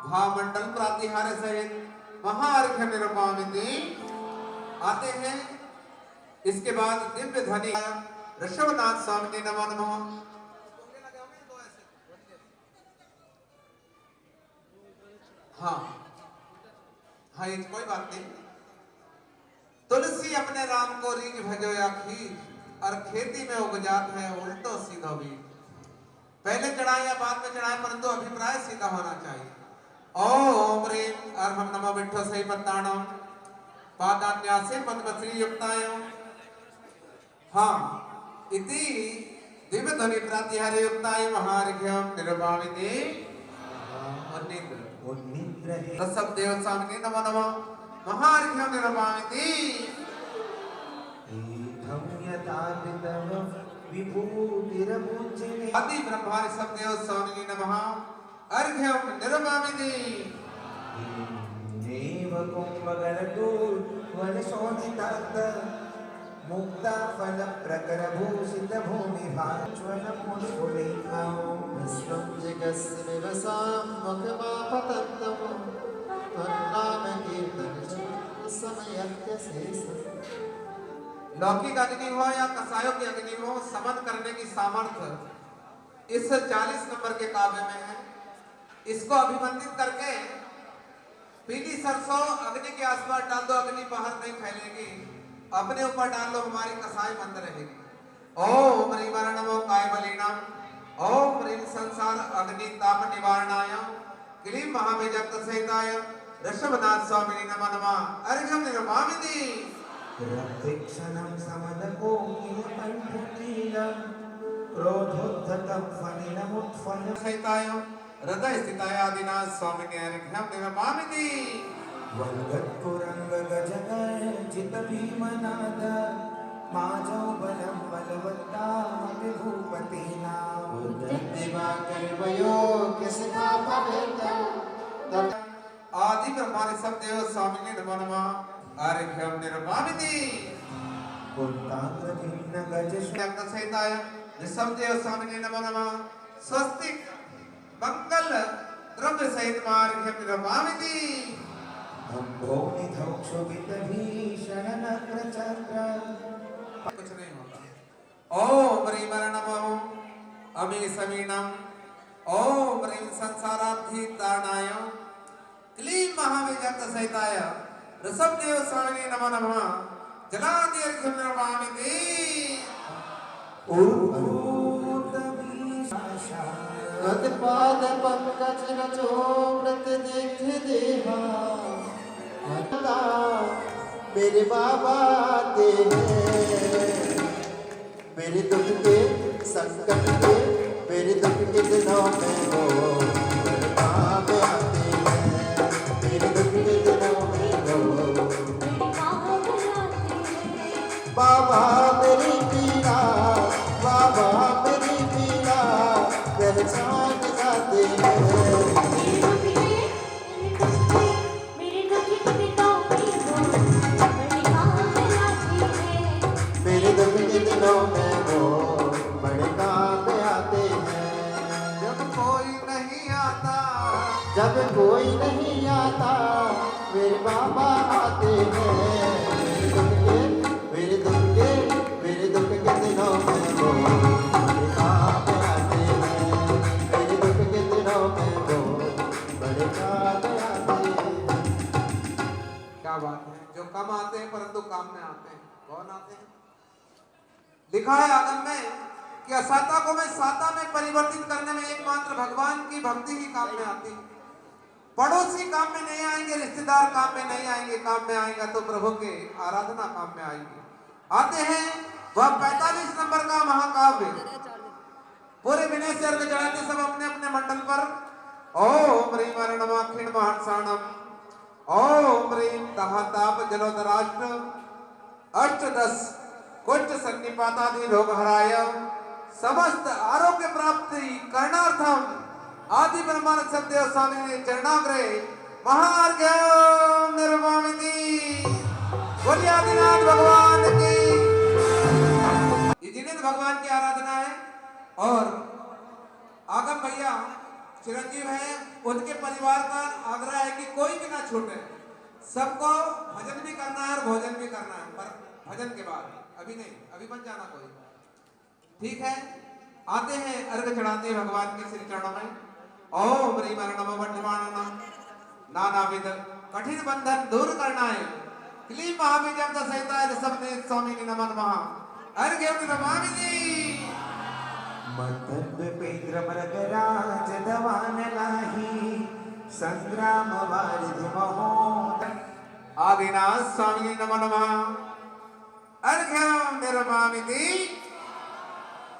भामंडल प्रातिहार्य सहित महार्घ्यं निर्मामि। आते हैं इसके बाद दिव्य ध्वनि ऋषभनाथ स्वामिने नमो नमः। हाँ हाँ, ये कोई बात नहीं। तुलसी अपने राम को रीझ भजो या खीर, और खेती में उपजात है उल्टो सीधो भी। पहले चढ़ाए या बाद में चढ़ाए, परंतु अभिप्राय सीधा होना चाहिए। ओम ह्रीं अर्हं नमो विठ्ठो सहि पत्ताणम पादान्यासे पद्मश्री युक्ताय। हाँ, इति दिव्य ध्वनि प्रातिहार्य युक्ताय महार्घ्यं निर्मामि। उन्निद्र है ऋषभदेव स्वामिने नमो नमः। महार्घ्यं निर्मामि। एकं यथा वितव विभूतिरमुचिने आदि ब्रह्मा ऋषभदेव स्वामिने नमः। अर्घ्यं निर्मामि। देव कुंभगणतुल वनशोणितात् मुक्ता फल प्रकर भूषित भूमि भाज्वलं मुनिकुलेखां विश्वं जगस्य निवसां मुखमापतन्तम् तन्नाम कीर्तनं समयस्य शेषम्। लौकिक अग्नि हो या कसायों की अग्नि हो, समन करने की सामर्थ्य इस 40 नंबर के काव्य में है। इसको अभिमंत्रित करके पीली सरसों अग्नि के आसपास डाल दो, अग्नि बाहर नहीं फैलेगी। अपने ऊपर डाल लो, हमारी कसाई बंद रहेगी। ओम ह्रीं नमो कायबलीनाम ओम ह्रीं संसार अग्नि ताप निवारणाय क्लीं महाविजय सहिताय ऋषभनाथ स्वामिने नमो नमः। अर्घ्यं निर्मामि। रक्तिक्षणं समदकोकिलकण्ठकीलं क्रोधोद्धतं फलिनमुत्फलं सहिताय हृदय स्थिताय आदिनाथ स्वामिने अर्घ्यं निर्मामि। वल्गत्कुरङ्गगजगर्जित भीमनाद माजौ बलं बलवत्तामपि भूपतीनां दिवाकर वयो किसका भवेत तत् आदि ब्रह्मानि सब देव स्वामिने नमो नमः अर्घ्यं निर्मामिति पुत्तांग्रभिन्न गज सहिताय ऋषभ देव स्वामिने नमो नमः स्वस्तिक मंगल द्रव्य सहित अर्घ्यं निर्मामिति अम्भोनिधौ क्षुभितभीषण नक्रचक्र कुछ नहीं होता। ओम ह्रीं नमः अमी समीनम ओम ह्रीं संसाराब्धि तारणाय क्लीं महाविजक्त सहिताय ऋषभदेव स्वामिने नमो नमः जलादि अर्घ्यं निर्मामिति गत पाद पंकज रचो व्रत देख देहा भक्ता मेरे बाबा आते हैं मेरे दुख के संकट के मेरे दुख के दिनों में वो मेरे काम आते हैं मेरे दुख के दिनों में वो बाबा मेरी पीड़ा बाबा मेरी पीड़ा पहचान जाते हैं मेरे दुख के दिनों में वो बड़े काम आते हैं जब कोई नहीं आता जब कोई नहीं आता मेरे बाबा आते हैं मेरे दुख के दिनों में वो बड़े काम आते हैं मेरे दुख के दिनों में वो बड़े काम आते हैं क्या बात है जो कम आते हैं परंतु काम में आते हैं कौन आते हैं लिखा है आगम में कि असाता को मैं साता में परिवर्तित करने में एकमात्र भगवान की भक्ति ही काम में आती है पड़ोसी काम में नहीं आएंगे रिश्तेदार काम में नहीं आएंगे काम में आएगा तो प्रभु के आराधना काम में आएंगे आते हैं वह 45 नंबर का महाकाव्य पूरे विनय से अर्घ चढ़ाते सब अपने अपने मंडल पर ओम ह्रीं नमः अखिल महासाणम ओम ह्रीं दहाताप जलोदराष्ट्र अष्टदश कुष्ठ सन्निपातादि रोग हराय समस्त आरोग्य प्राप्ति करणार्थम आदि ब्रह्मांड सदेव स्वामी चरणाग्रे महार्घ्यं निर्मामिति बोलिए आदिनाथ भगवान की ये जिनेन्द्र भगवान की आराधना है और आगम भैया चिरंजीव है उनके परिवार का आग्रह है कि कोई भी ना छूटे सबको भजन भी करना है और भोजन भी करना है पर भजन के बाद अभी नहीं अभी मत जाना कोई ठीक है आते हैं अर्घ चढ़ाते हैं भगवान के श्री चरणों में ओम ह्रीं नमः वर्धमानम नानाविध कठिन बंधन दूर करना है क्लीं महाविजयम सहिताय ऋषभदेव स्वामिने नमो नमः अर्घ्यं निर्मामिति मदद्पेन्द्र मृगराज दवान लाही संग्राम वारिधि महोदय आदिनाथ स्वामिने नमो नमः अर्घ्यं निर्मामिति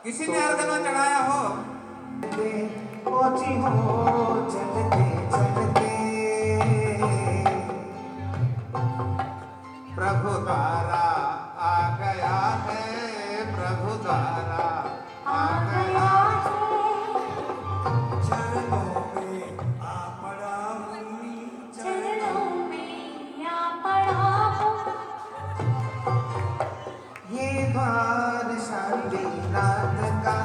किसी ने अर्घ न चढ़ाया हो पहुंची हो चलते चलते प्रभु द्वारा आ गया है प्रभु द्वारा आ गया चरणों में आ पड़ा हूँ ये द्वार शांतिनाथ का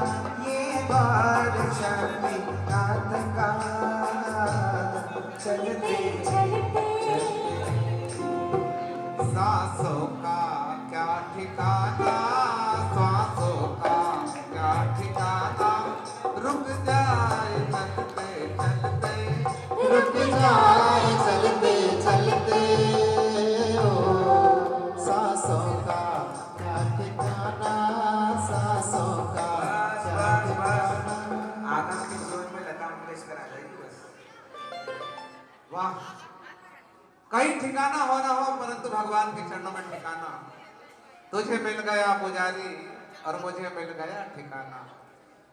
ये द्वार शांतिनाथ का चलते सांसों का क्या ठिकाना सांसों का क्या ठिकाना रुक जाए चलते चलते रुक जाए चलते चलते ओ सांसों का क्या ठिकाना सांसों का क्या ठिकाना आगम के जोर में लता मंगेशकर आ जाएगी बस वाह कहीं ठिकाना हो ना हो परंतु भगवान के चरणों में ठिकाना तुझे मिल गया पुजारी और मुझे मिल गया ठिकाना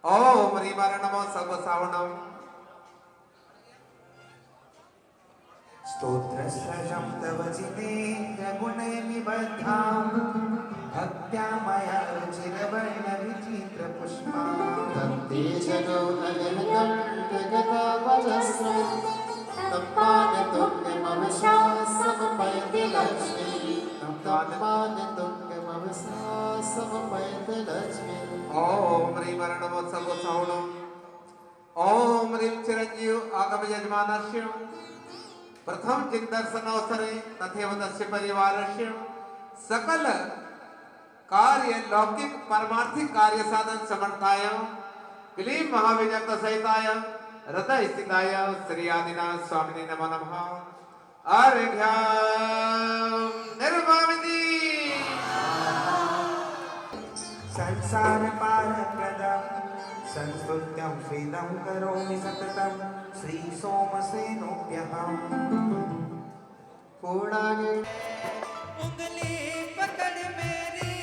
ओम ह्रीं नमः सर्व सावणम स्तोत्रस्रजं तव जितेन्द्र गुणे निबद्धां भक्त्या मया रुचिरवर्ण विचित्र पुष्पां भक्ति जनो नयन कंठ गदा वजस्रं तप्पान तुङ्गमवशा समपयति लक्ष्मी तप्पान तुङ्गमवशा समपयति लक्ष्मी ओम ह्रीं वर्णमोत्सवोत्सवणम् ओम ह्रीं चिरंजीव आगम यजमानस्य प्रथम जिन्दर्शनोत्सरे तथैव तस्य परिवारस्य सकल कार्य लौकिक परमार्थिक कार्य साधन समर्थाय क्लीं महाविजय सहिताय हृदय स्थिताय श्री आदिनाथ स्वामिने नमो नमः अर्घ्यं निर्मामिति संसार पारप्रदं संस्तुत्यं स्वेदं करोमि सततं श्री सोमसेनोऽप्यहम् पूर्णागे उंगली पकड़ मेरी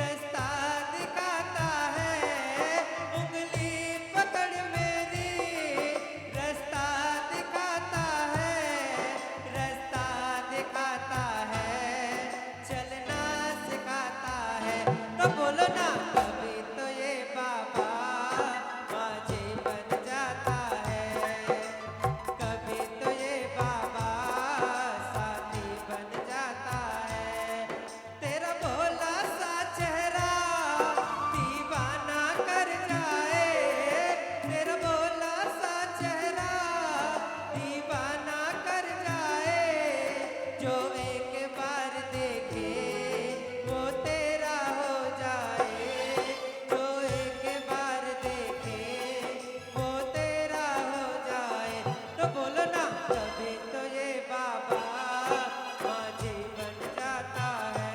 रास्ता दिखाता है उंगली पकड़ मेरी रास्ता दिखाता है चलना सिखाता है तो बोलो ना कभी तो ये बाबा माझे बन जाता है कभी तो ये बाबा साथी बन जाता है तेरा भोला सा चेहरा दीवाना कर जाए तेरा भोला सा चेहरा दीवाना कर जाए जो एक बार देखे वो तेरा हो जाए जो एक बार देखे वो तेरा हो जाए तो बोलो ना कभी तो ये बाबा माझे बन जाता है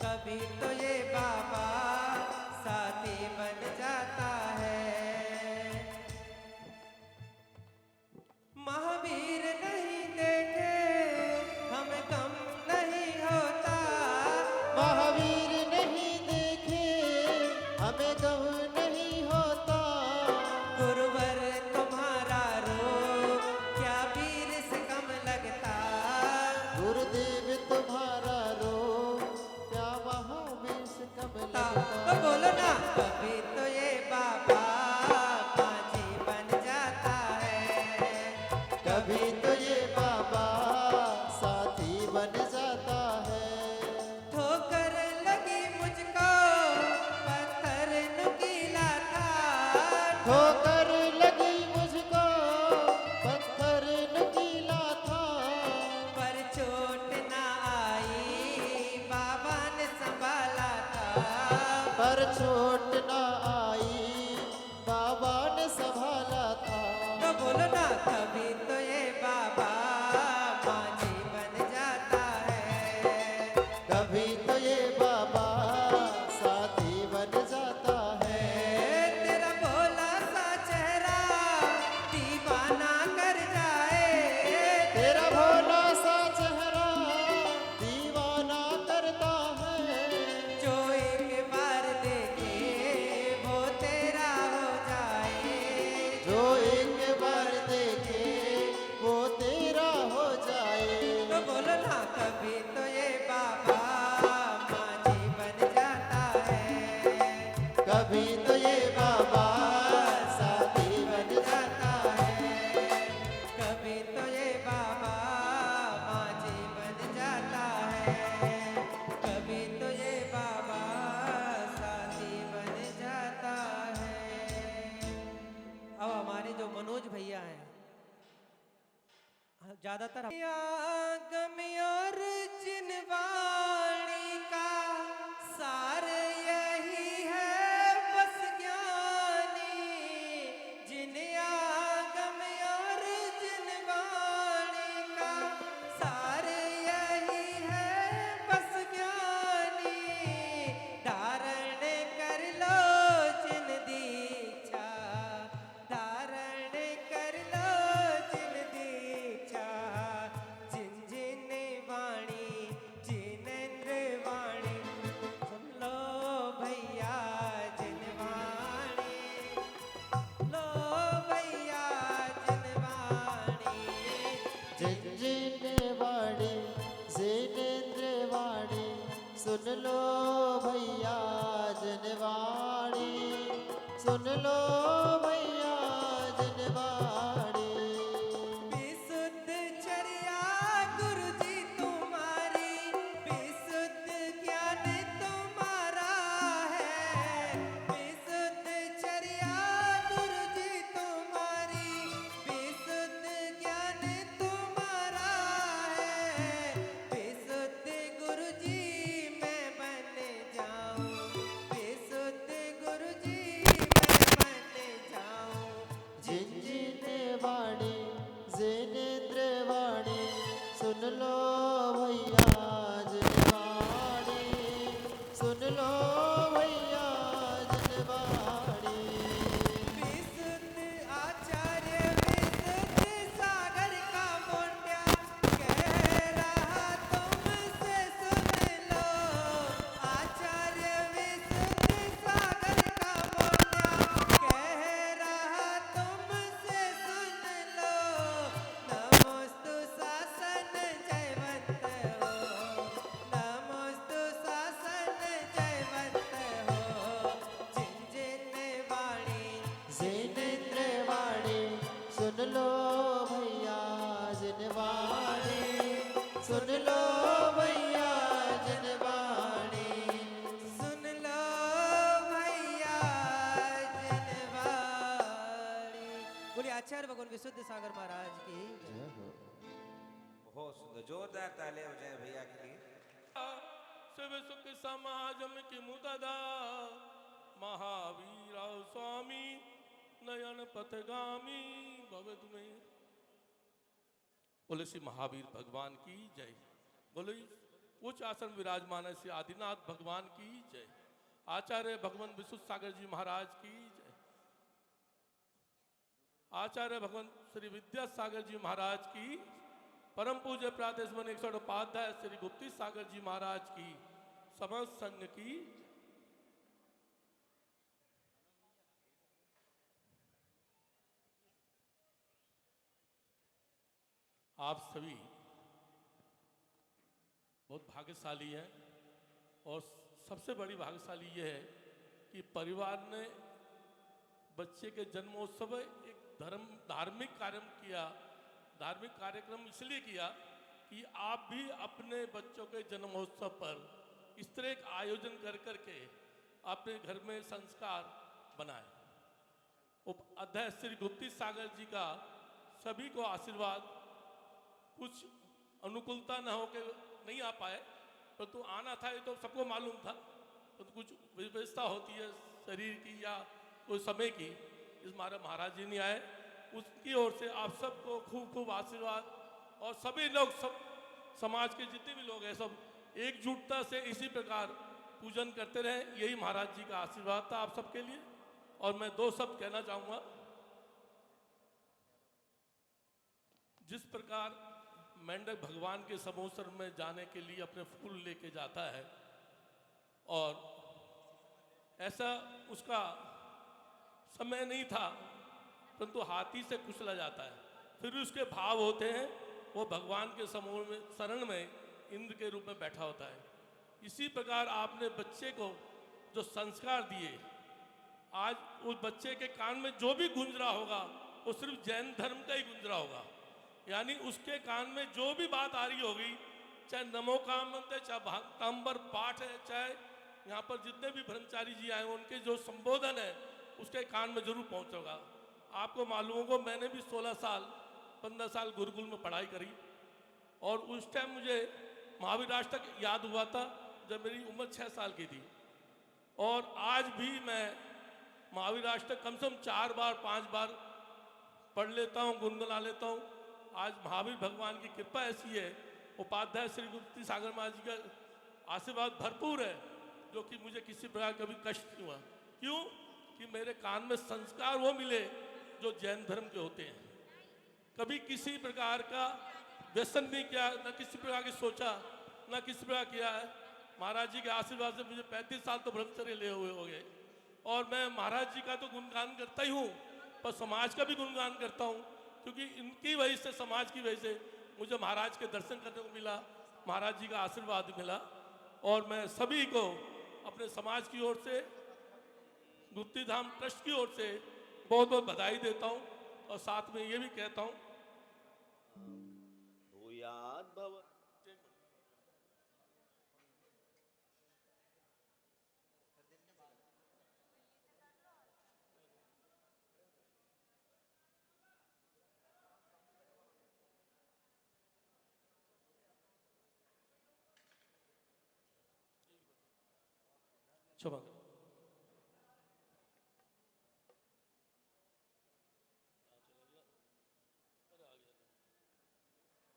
कभी तो ये बाबा साथी बन जाता है महावीर नहीं देखे हमें गम नहीं होता महावीर नहीं देखे हमें गम नहीं होता गुरुवर तुम्हारा रूप क्या वीर से कम लगता गुरुदेव तुम्हारा रूप क्या महावीर से कम तो लगता बोलो ना कभी तो ये बाबा माझी बन जाता है कभी तो ये बाबा साथी बन जाता है ठोकर लगी मुझको पत्थर नुकीला था ठोकर लगी मुझको पत्थर नुकीला था पर चोट ना आई बाबा ने संभाला था पर चोट न आई बाबा ने संभाला था तो बोलो ना कभी तो ये बाबा माझी बन जाता है कभी तो ये बाबा साथी बन जाता है तेरा भोला सा चेहरा दीवाना कर जाए तेरा भोला सा चेहरा दीवाना करता है जो एक बार देखे वो तेरा हो जाए जो एक बार देखे वो तेरा हो जाए तो बोलो ना कभी तो ये बाबा माझी बन जाता है कभी तो ये बाबा साथी बन जाता है कभी तो ये बाबा माझी बन जाता है कभी तो ये बाबा साथी बन जाता है अब हमारे जो मनोज भैया हैं ज्यादातर गम और जिनवाणी का सार यही है बस ज्ञानी जिन आगम और जिनवाणी का सार यही है बस ज्ञानी धारण कर लो जिन दीक्षा धारण कर लो जिन दीक्षा जिन जिन वाणी जिनेन्द्र वाणी सुन लो भैया जिन वाणी लो भैया जिन वाणी जिनेन्द्रवाणी जिनेन्द्रवाणी सुन लो भैया जनवाणी सुन लो भैया जनवाणी सुन लो भैया जनवाणी, सुन लो भैया जनवाणी। बोलिए आचार्य भगवान विशुद्ध सागर महाराज की जय। बहुत सुंदर, जोरदार तालियां हो जाए भैया के लिए। शिव सुख समाजम की मुददा, महावीर स्वामी नयन पथगामी भव तुम्हें। बोले श्री महावीर भगवान की जय। बोले उच्च आसन विराजमान है श्री आदिनाथ भगवान की जय। आचार्य भगवान विशुद्ध सागर जी महाराज की जय। आचार्य भगवान श्री विद्यासागर जी महाराज की, परम पूज्य प्रादेश मन 100 उपाध्याय श्री गुप्ती सागर जी महाराज की, समस्त संघ की। आप सभी बहुत भाग्यशाली हैं और सबसे बड़ी भाग्यशाली यह है कि परिवार ने बच्चे के जन्मोत्सव एक धार्मिक कार्यक्रम किया। धार्मिक कार्यक्रम इसलिए किया कि आप भी अपने बच्चों के जन्मोत्सव पर इस तरह एक आयोजन कर करके अपने घर में संस्कार बनाए। अध्यक्ष श्री गुप्ती सागर जी का सभी को आशीर्वाद, कुछ अनुकूलता न हो के नहीं आ पाए, परंतु आना था ये तो सबको मालूम था, परंतु कुछ व्यवस्था होती है शरीर की या कोई समय की, इस मारे महाराज जी नहीं आए। उसकी ओर से आप सबको खूब खूब आशीर्वाद, और सभी लोग, सब समाज के जितने भी लोग हैं, सब एकजुटता से इसी प्रकार पूजन करते रहे। यही महाराज जी का आशीर्वाद था आप सबके लिए। और मैं दो शब्द कहना चाहूँगा। जिस प्रकार मेंढक भगवान के समोसर में जाने के लिए अपने फूल लेके जाता है, और ऐसा उसका समय नहीं था, परंतु हाथी से कुचला जाता है, फिर भी उसके भाव होते हैं, वो भगवान के समूह में शरण में इंद्र के रूप में बैठा होता है। इसी प्रकार आपने बच्चे को जो संस्कार दिए, आज उस बच्चे के कान में जो भी गूंज रहा होगा वो सिर्फ जैन धर्म का ही गूंज रहा होगा। यानी उसके कान में जो भी बात आ रही होगी, चाहे नमो का मंत्र है, चाहे भागतांबर पाठ है, चाहे यहाँ पर जितने भी ब्रह्मचारी जी आए उनके जो संबोधन है उसके कान में जरूर पहुँचेगा। आपको मालूम होगा, मैंने भी 16 साल 15 साल गुरुकुल में पढ़ाई करी, और उस टाइम मुझे महावीर अष्टक याद हुआ था जब मेरी उम्र 6 साल की थी। और आज भी मैं महावीर अष्टक कम से कम 4 बार 5 बार पढ़ लेता हूँ, गुनगुना लेता हूँ। आज महावीर भगवान की कृपा ऐसी है, उपाध्याय श्री गुप्ती सागर महाराज जी का आशीर्वाद भरपूर है, जो कि मुझे किसी प्रकार कभी कष्ट नहीं हुआ। क्यों? कि मेरे कान में संस्कार वो मिले जो जैन धर्म के होते हैं। कभी किसी प्रकार का व्यसन नहीं किया, न किसी प्रकार की सोचा, न किसी प्रकार किया है। महाराज जी के आशीर्वाद से मुझे 35 साल तो ब्रह्मचर्य ले हुए हो गए, और मैं महाराज जी का तो गुणगान करता ही हूँ, पर समाज का भी गुणगान करता हूँ, क्योंकि इनकी वजह से, समाज की वजह से मुझे महाराज के दर्शन करने को मिला, महाराज जी का आशीर्वाद मिला। और मैं सभी को अपने समाज की ओर से, गुप्ती धाम ट्रस्ट की ओर से बहुत बहुत बधाई देता हूँ, और साथ में ये भी कहता हूँ, भूयात् भव। क्षमा करें।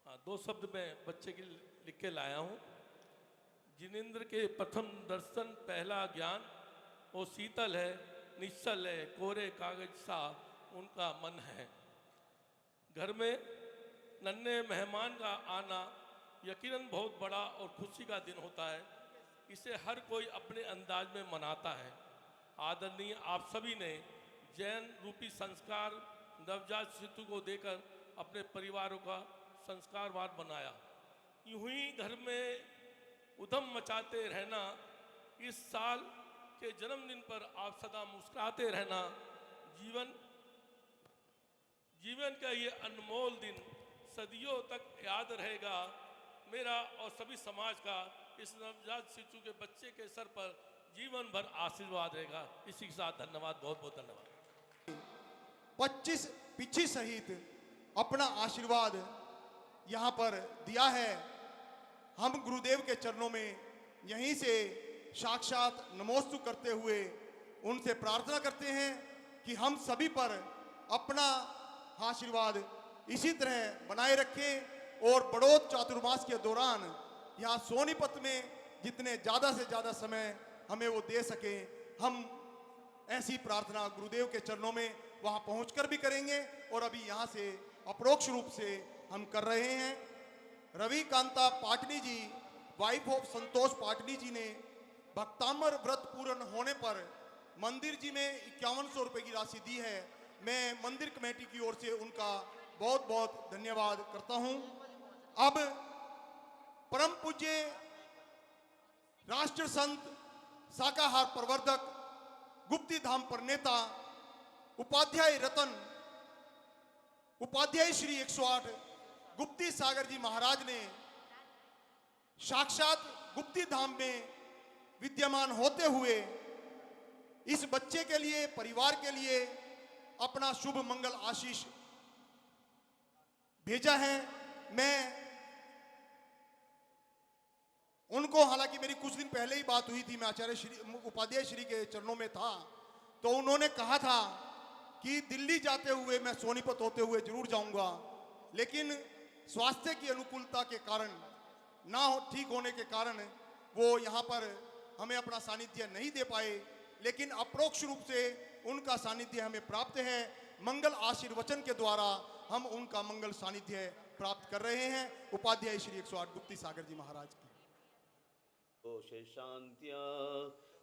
हाँ, 2 शब्द मैं बच्चे के लिए लिख के लाया हूँ। जिनेंद्र के प्रथम दर्शन पहला ज्ञान, वो शीतल है, निश्चल है, कोरे कागज सा उनका मन है। घर में नन्हे मेहमान का आना यकीनन बहुत बड़ा और खुशी का दिन होता है। इसे हर कोई अपने अंदाज में मनाता है। आदरणीय आप सभी ने जैन रूपी संस्कार नवजात शिशु को देकर अपने परिवारों का संस्कारवान बनाया। यूं ही घर में उधम मचाते रहना, इस साल के जन्मदिन पर आप सदा मुस्कुराते रहना, जीवन का ये अनमोल दिन सदियों तक याद रहेगा। मेरा और सभी समाज का इस नवजात शिशु के बच्चे के सर पर जीवन भर आशीर्वाद रहेगा। इसी के साथ धन्यवाद, बहुत बहुत धन्यवाद। 25 पिछी सहित अपना आशीर्वाद यहाँ पर दिया है। हम गुरुदेव के चरणों में यहीं से साक्षात नमोस्तु करते हुए उनसे प्रार्थना करते हैं कि हम सभी पर अपना आशीर्वाद इसी तरह बनाए रखें और बड़ौत चातुर्मास के दौरान यहाँ सोनीपत में जितने ज़्यादा से ज़्यादा समय हमें वो दे सकें, हम ऐसी प्रार्थना गुरुदेव के चरणों में वहाँ पहुंचकर भी करेंगे और अभी यहाँ से अपरोक्ष रूप से हम कर रहे हैं। रवि कांता पाटनी जी, वाइफ ऑफ संतोष पाटनी जी ने भक्तामर व्रत पूर्ण होने पर मंदिर जी में 5100 रुपये की राशि दी है। मैं मंदिर कमेटी की ओर से उनका बहुत बहुत धन्यवाद करता हूं। अब परम पूज्य राष्ट्र संत शाकाहार प्रवर्धक गुप्ती धाम पर नेता उपाध्याय रतन उपाध्याय श्री 108 गुप्ती सागर जी महाराज ने साक्षात गुप्ती धाम में विद्यमान होते हुए इस बच्चे के लिए, परिवार के लिए अपना शुभ मंगल आशीष भेजा है। मैं उनको, हालांकि मेरी कुछ दिन पहले ही बात हुई थी, मैं आचार्य श्री उपाध्याय श्री के चरणों में था, तो उन्होंने कहा था कि दिल्ली जाते हुए मैं सोनीपत होते हुए जरूर जाऊंगा, लेकिन स्वास्थ्य की अनुकूलता के कारण, ठीक होने के कारण वो यहाँ पर हमें अपना सानिध्य नहीं दे पाए, लेकिन अप्रोक्ष रूप से उनका सानिध्य हमें प्राप्त है। मंगल आशीर्वचन के द्वारा हम उनका मंगल सानिध्य प्राप्त कर रहे हैं। उपाध्याय श्री 108 गुप्ती सागर जी महाराज की शांत्या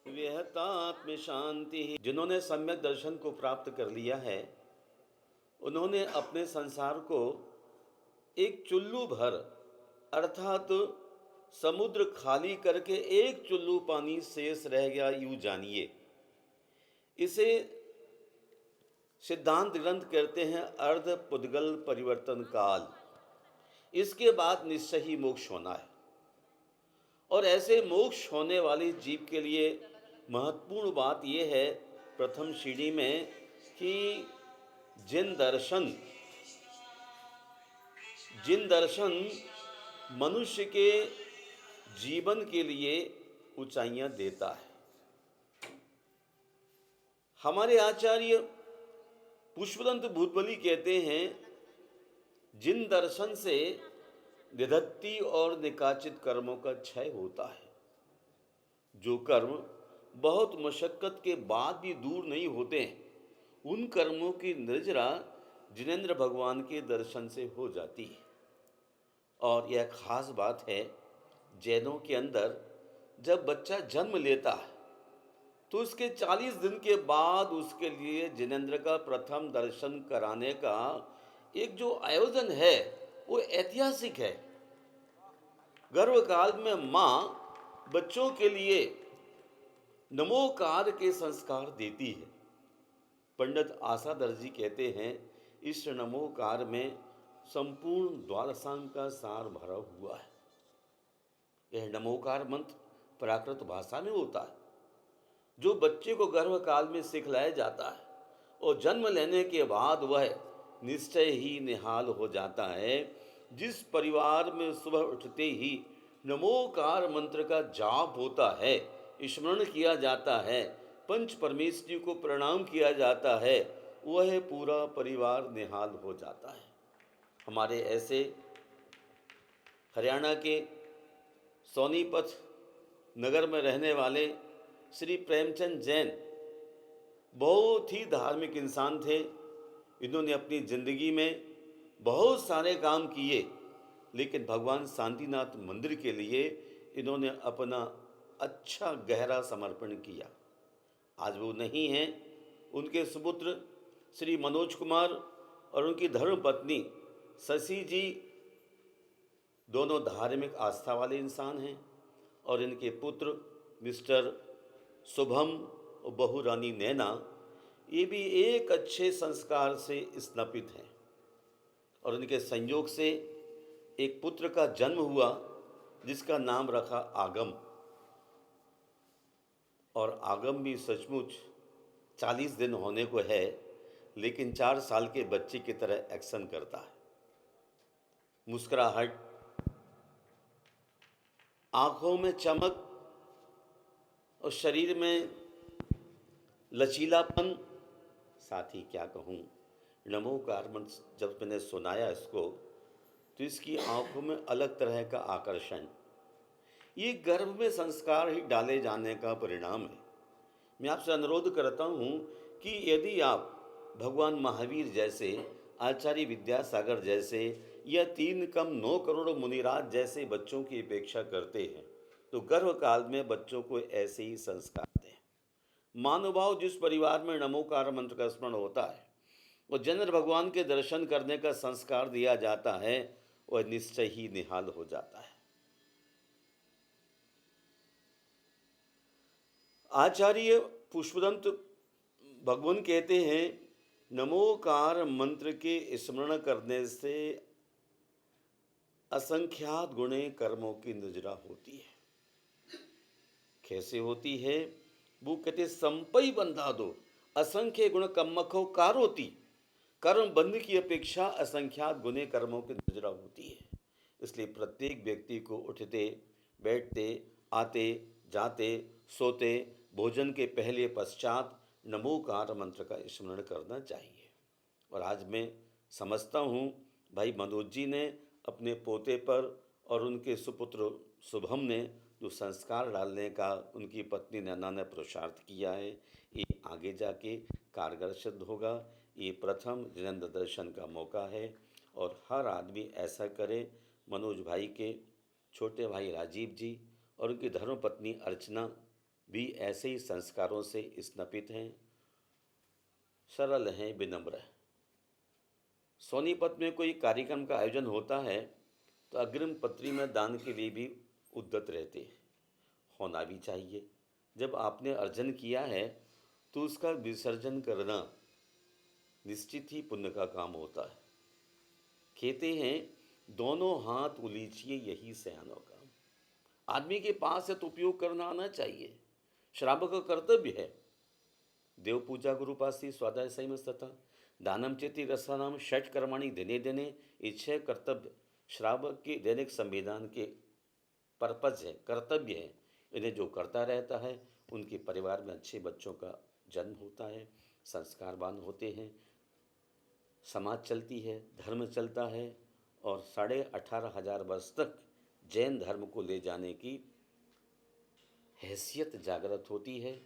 विहतात्म शांति। जिन्होंने सम्यक दर्शन को प्राप्त कर लिया है, उन्होंने अपने संसार को एक चुल्लू भर अर्थात समुद्र खाली करके एक चुल्लू पानी शेष रह गया, यूं जानिए। इसे सिद्धांत ग्रंथ कहते हैं अर्ध पुद्गल परिवर्तन काल। इसके बाद निश्चय ही मोक्ष होना है, और ऐसे मोक्ष होने वाले जीव के लिए महत्वपूर्ण बात यह है प्रथम सीढ़ी में कि जिन दर्शन मनुष्य के जीवन के लिए ऊंचाइयां देता है। हमारे आचार्य पुष्पदंत भूतबली कहते हैं, जिन दर्शन से निधत्ति और निकाचित कर्मों का क्षय होता है, जो कर्म बहुत मशक्कत के बाद भी दूर नहीं होते हैं, उन कर्मों की निर्जरा जिनेंद्र भगवान के दर्शन से हो जाती है। और यह खास बात है, जैनों के अंदर जब बच्चा जन्म लेता है तो उसके 40 दिन के बाद उसके लिए जिनेंद्र का प्रथम दर्शन कराने का एक जो आयोजन है वो ऐतिहासिक है। गर्भकाल में माँ बच्चों के लिए नमोकार के संस्कार देती है। पंडित आसादर जी कहते हैं, इस नमोकार में संपूर्ण द्वादशांग का सार भरा हुआ है। यह नमोकार मंत्र प्राकृत भाषा में होता है, जो बच्चे को गर्भकाल में सिखलाया जाता है और जन्म लेने के बाद वह निश्चय ही निहाल हो जाता है। जिस परिवार में सुबह उठते ही नमोकार मंत्र का जाप होता है, स्मरण किया जाता है, पंच परमेश्वरी को प्रणाम किया जाता है, वह पूरा परिवार निहाल हो जाता है। हमारे ऐसे हरियाणा के सोनीपत नगर में रहने वाले श्री प्रेमचंद जैन बहुत ही धार्मिक इंसान थे। इन्होंने अपनी ज़िंदगी में बहुत सारे काम किए, लेकिन भगवान शांतिनाथ मंदिर के लिए इन्होंने अपना अच्छा गहरा समर्पण किया। आज वो नहीं हैं। उनके सुपुत्र श्री मनोज कुमार और उनकी धर्मपत्नी शशि जी दोनों धार्मिक आस्था वाले इंसान हैं, और इनके पुत्र मिस्टर शुभम और बहू रानी नैना, ये भी एक अच्छे संस्कार से स्नापित हैं, और उनके संयोग से एक पुत्र का जन्म हुआ जिसका नाम रखा आगम। और आगम भी सचमुच 40 दिन होने को है, लेकिन 4 साल के बच्चे की तरह एक्शन करता है। मुस्कुराहट, आंखों में चमक और शरीर में लचीलापन। साथ ही क्या कहूँ, नमोकार मंत्र जब मैंने सुनाया इसको, तो इसकी आंखों में अलग तरह का आकर्षण। ये गर्भ में संस्कार ही डाले जाने का परिणाम है। मैं आपसे अनुरोध करता हूँ कि यदि आप भगवान महावीर जैसे, आचार्य विद्यासागर जैसे या 3 कम 9 करोड़ मुनिराज जैसे बच्चों की अपेक्षा करते हैं, तो गर्भ काल में बच्चों को ऐसे ही संस्कार दें। मानुभाव जिस परिवार में नमोकार मंत्र का स्मरण होता है और जनर भगवान के दर्शन करने का संस्कार दिया जाता है, वह निश्चय ही निहाल हो जाता है। आचार्य पुष्पदंत भगवान कहते हैं, नमोकार मंत्र के स्मरण करने से असंख्यात गुणे कर्मों की निर्जरा होती है। कैसे होती है? वो कहते संपई बंधा दो असंख्य गुण कम्मखो कारोती। कर्म बंध की अपेक्षा असंख्यात गुणे कर्मों की निर्जरा होती है। इसलिए प्रत्येक व्यक्ति को उठते बैठते, आते जाते, सोते, भोजन के पहले पश्चात नमोकार मंत्र का स्मरण करना चाहिए। और आज मैं समझता हूँ भाई मनोज जी ने अपने पोते पर और उनके सुपुत्र शुभम ने जो संस्कार डालने का उनकी पत्नी नैना ने पुरुषार्थ किया है, ये आगे जाके कारगर सिद्ध होगा। ये प्रथम जिनेंद्र दर्शन का मौका है और हर आदमी ऐसा करे। मनोज भाई के छोटे भाई राजीव जी और उनकी धर्मपत्नी अर्चना भी ऐसे ही संस्कारों से स्नपित हैं, सरल हैं, विनम्र हैं। सोनीपत में कोई कार्यक्रम का आयोजन होता है तो अग्रिम पत्री में दान के लिए भी उद्यत रहते हैं, होना भी चाहिए। जब आपने अर्जन किया है तो उसका विसर्जन करना निश्चित ही पुण्य का काम होता है। कहते हैं दोनों हाथ उलीचिए यही सयानों काम। आदमी के पास है तो उपयोग करना आना चाहिए, श्रावक का कर्तव्य है। देव पूजा गुरुपासी स्वाध्याय संयम तथा दानम चेती रसानाम षट कर्माणि दिने दिने, इच्छा कर्तव्य श्रावक के दैनिक संविधान के पर्पज है, कर्तव्य है। इन्हें जो करता रहता है उनके परिवार में अच्छे बच्चों का जन्म होता है, संस्कारवान होते हैं, समाज चलती है, धर्म चलता है और 18,500 वर्ष तक जैन धर्म को ले जाने की हैसियत जागृत होती है।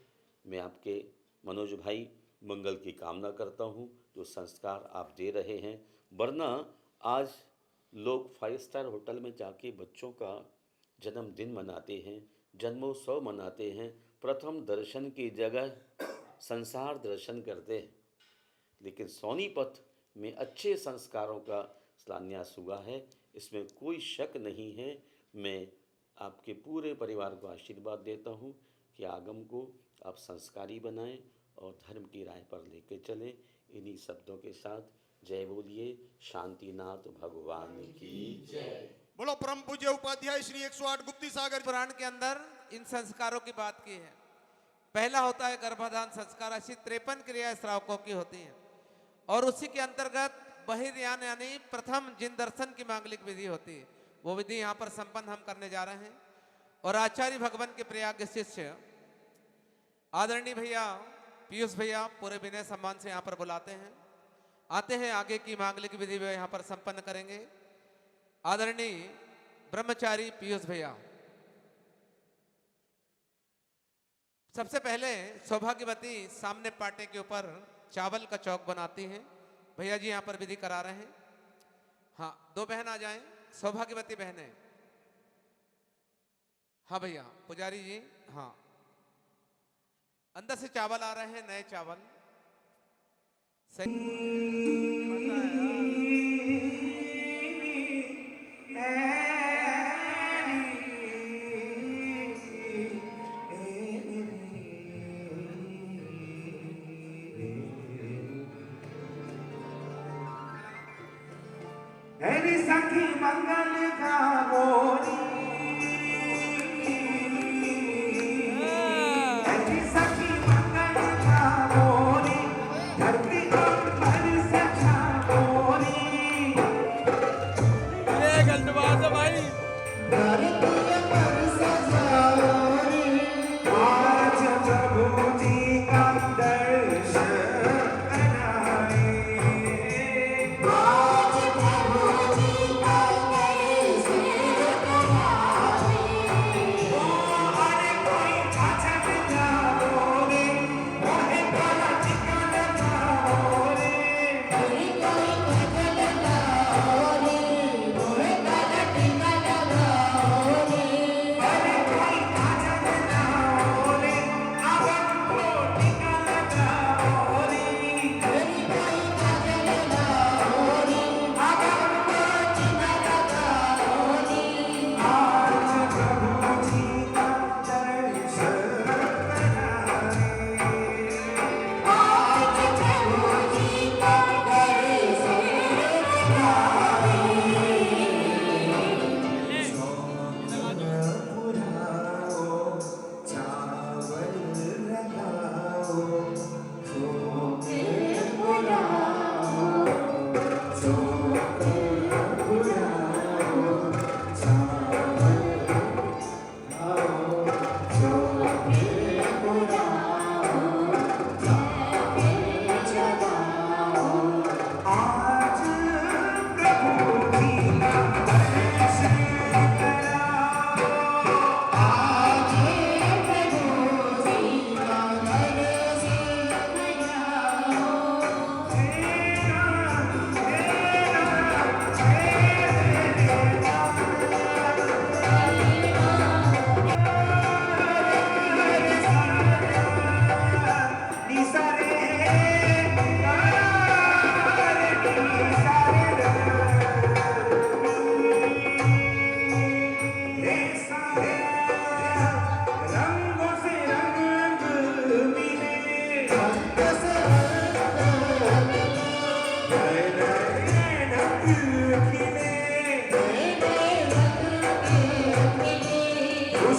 मैं आपके मनोज भाई मंगल की कामना करता हूँ जो संस्कार आप दे रहे हैं। वरना आज लोग 5 स्टार होटल में जाके बच्चों का जन्मदिन मनाते हैं, जन्मोत्सव मनाते हैं, प्रथम दर्शन की जगह संसार दर्शन करते हैं। लेकिन सोनीपत में अच्छे संस्कारों का शिलान्यास हुआ है, इसमें कोई शक नहीं है। मैं आपके पूरे परिवार को आशीर्वाद देता हूँ कि आगम को आप संस्कारी बनाएं और धर्म की राह पर लेके चलें। इन्हीं शब्दों के साथ जय बोलिए शांतिनाथ भगवान की जय। बोलो परम पूज्य उपाध्याय श्री 108 गुप्ती सागर पुराण के अंदर इन संस्कारों की बात की है। पहला होता है गर्भाधान संस्कार, ऐसी 53 क्रियाएं श्रावकों की होती हैं और उसी के अंतर्गत बहिर्यान यानी प्रथम जिन दर्शन की मांगलिक विधि होती है, वो विधि यहाँ पर संपन्न हम करने जा रहे हैं। और आचार्य भगवान के प्रयाग शिष्य आदरणीय भैया पीयूष भैया पूरे विनय सम्मान से यहाँ पर बुलाते हैं, आते हैं, आगे की मांगलिक विधि वे यहाँ पर संपन्न करेंगे। आदरणीय ब्रह्मचारी पीयूष भैया, सबसे पहले सौभाग्यवती सामने पाटे के ऊपर चावल का चौक बनाती हैं, भैया जी यहाँ पर विधि करा रहे हैं। हाँ, 2 बहन आ जाएं, सौभाग्यवती बहनें। हाँ भैया पुजारी जी, हाँ अंदर से चावल आ रहे हैं, नए चावल। सखी मंगल गावोरी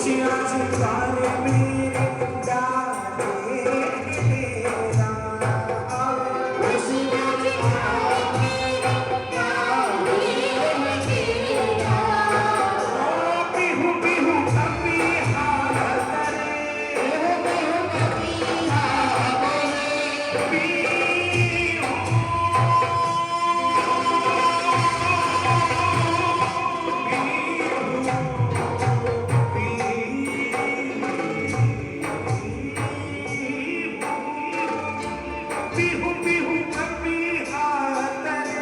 खुशियाँ चितारे मेरे डाले तेरा खुशियाँ दिखाए तेरा बिहू बिहू कभी हाल करे बिहू बिहू कभी हाल करे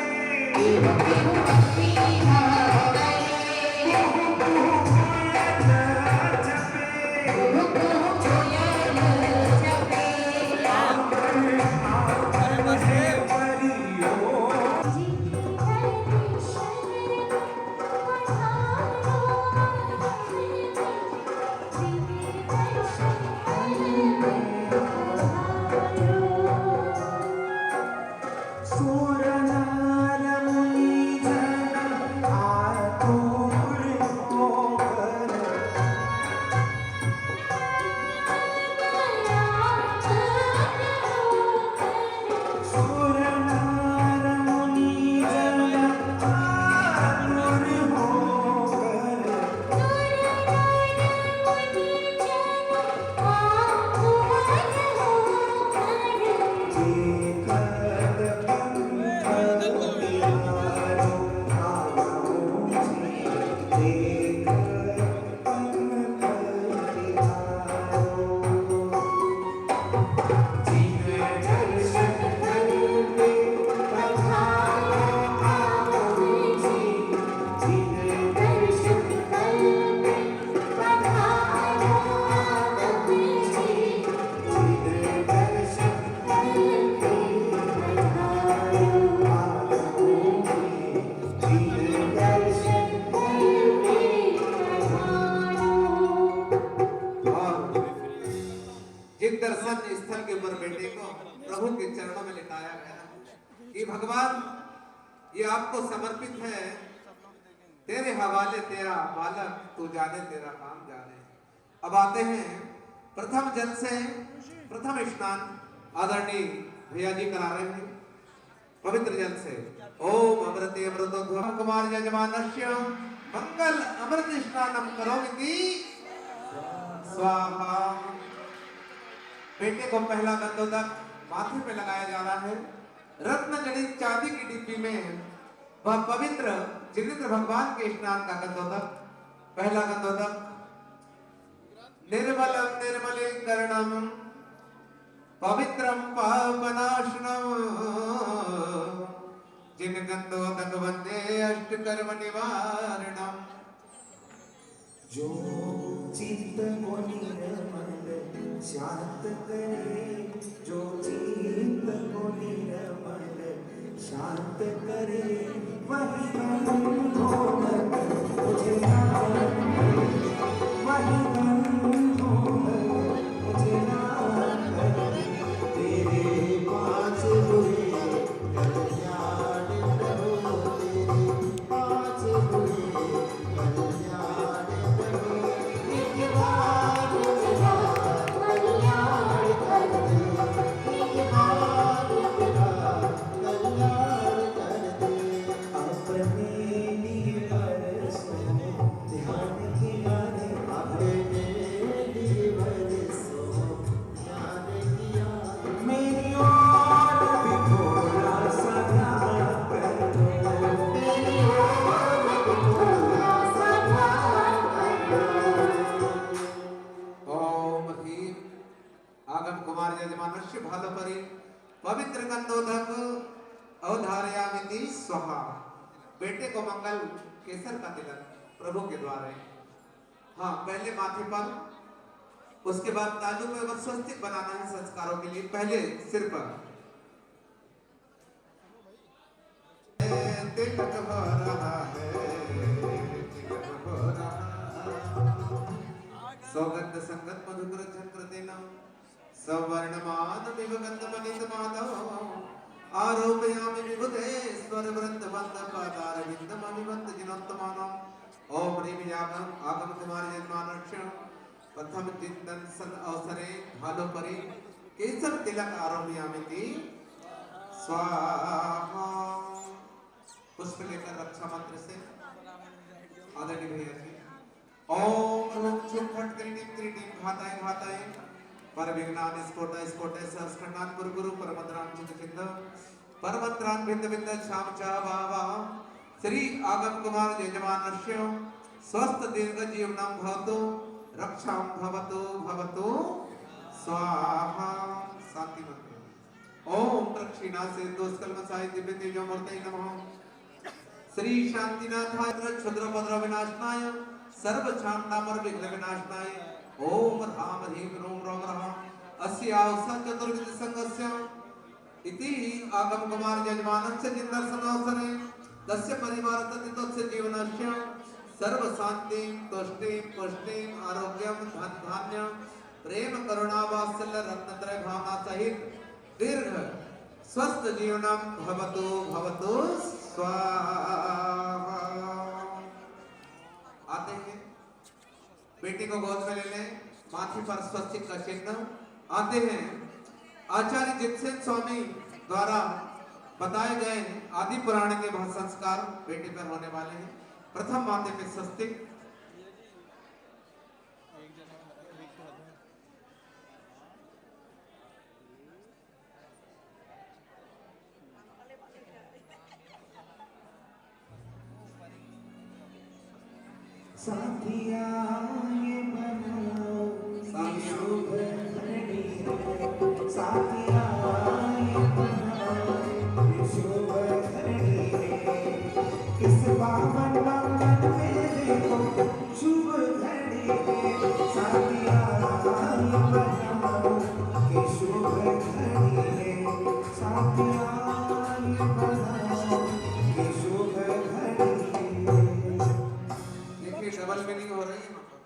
जिन दर्शन स्थल के ऊपर बेटे को प्रभु के चरणों में लिटाया गया कि भगवान ये आपको समर्पित है, तेरे हवाले तेरा बालक, तू जाने तेरा काम जाने। अब आते हैं प्रथम जल से प्रथम स्नान आदरणीय भैया जी करा रहे हैं पवित्र जल से। ओम अमृते अमृतोद्भवं कुमार यजमानस्य मंगल अमृत स्नानम करोमि स्वाहा। बेटे को पहला गंधोदक माथे पे लगाया जा रहा है। रत्न जड़ित चांदी की डिब्बी में वह पवित्र जिनेंद्र भगवान के स्नान का गंधोदक, पहला गंधोदक निर्मलम निर्मलीकरणम पवित्रम पापनाशनम जिन गंधोदक वंदे अष्टकर्म निवारणम। जो चित्त को निर्मल शांत करे, जो चित्त को निर्मल शांत करे, वही गंधोदक मुझे दान करे, वही गंधोदक मुझे दान करे। तेरे पाँच बुरे कल्याण करो, तेरे पाँच बुरे कल्याण करो। एक बार तेरा कल्याण कर दे, एक बार तेरा कल्याण कर दे। अपने लिए बरसो ध्यान किया रे, अपने लिए बरसो ध्यान किया। मेरी ओर भी थोड़ा सा ध्यान कर दो, मेरी ओर भी थोड़ा सा ध्यान कर दो। ओम ह्रीं आगम कुमार यजमानस्य भालपरि पवित्र गंधोदक अवधारयामिति स्वाहा। बेटे को मंगल केसर का तिलक प्रभु के द्वारा। हाँ, पहले माथे पर, उसके बाद तालू में अगर स्वस्तिक बनाना है संस्कारों के लिए, पहले सिर पर। तिलक हो रहा है, तिलक हो रहा है। सौगंध संगत मधुकर चक्र देना सवर्णमान विभगंध मनित माधव आरोपयामि विभुते स्वर वृंद बंद पादार विंद ममिवंत जिनोत्तमानम। ओम ह्रीं आगम आगम कुमार यजमानस्य प्रथम जिंदर्शन अवसरे भालोपरी केशव तिलक आरोग्यामिति स्वाहा। पुष्प लेकर रक्षा मंत्र से आदरणीय भैया जी। ओम ह्रूम छुम फट त्रिटिम त्रिटिम घाताय घाताय पर विघ्नान स्फोटाय स्फोटाय सहस्रखंडान गुरु गुरु परमद्रान चित चिंद परमद्रान बिंद बिंद श्याम चा वावा श्री आगम कुमार यजमानस्य स्वस्थ दीर्घ जीवनम भवतु रक्षां भवतु भवतु स्वाहा। शांति मंत्र। ओम प्रक्षिणा से दोषकल्मषाय दिव्य तेजो मूर्तये नमः। श्री शांतिनाथाय क्षुद्र भद्र विनाशनाय सर्व छांडामर विघ्न विनाशनाय ओम राम ह्रीं रोम रोम रः अस्य आवसा चतुर्विध संगस्य इति आगम कुमार यजमानस्य जिन्दर्शनावसरे तस्य परिवार तस्य जीवनस्य सर्व शांतिं तुष्टिं पुष्टिं आरोग्यं धन धान्य प्रेम करुणा वात्सल्य रत्नत्रय भावना सहित दीर्घ स्वस्थ जीवनम भवतु भवतु स्वाहा। आते हैं बेटी को गोद में ले लें, माथे पर स्वस्तिक का चिन्ह। आते हैं आचार्य जितसेन स्वामी द्वारा बताए गए आदि पुराण के बहुत संस्कार बेटी पर होने वाले हैं। प्रथम माथे पे स्वस्तिक, साथिया ये बनाओ शुभ घड़ी है, साथिया ये बनाओ शुभ घड़ी है, इस पावन मंगल में देखो शुभ घड़ी है, साथिया ये बनाओ कि शुभ घड़ी है, साथिया ये बनाओ कि शुभ घड़ी है। डबल मीनिंग हो रही है यहाँ पर।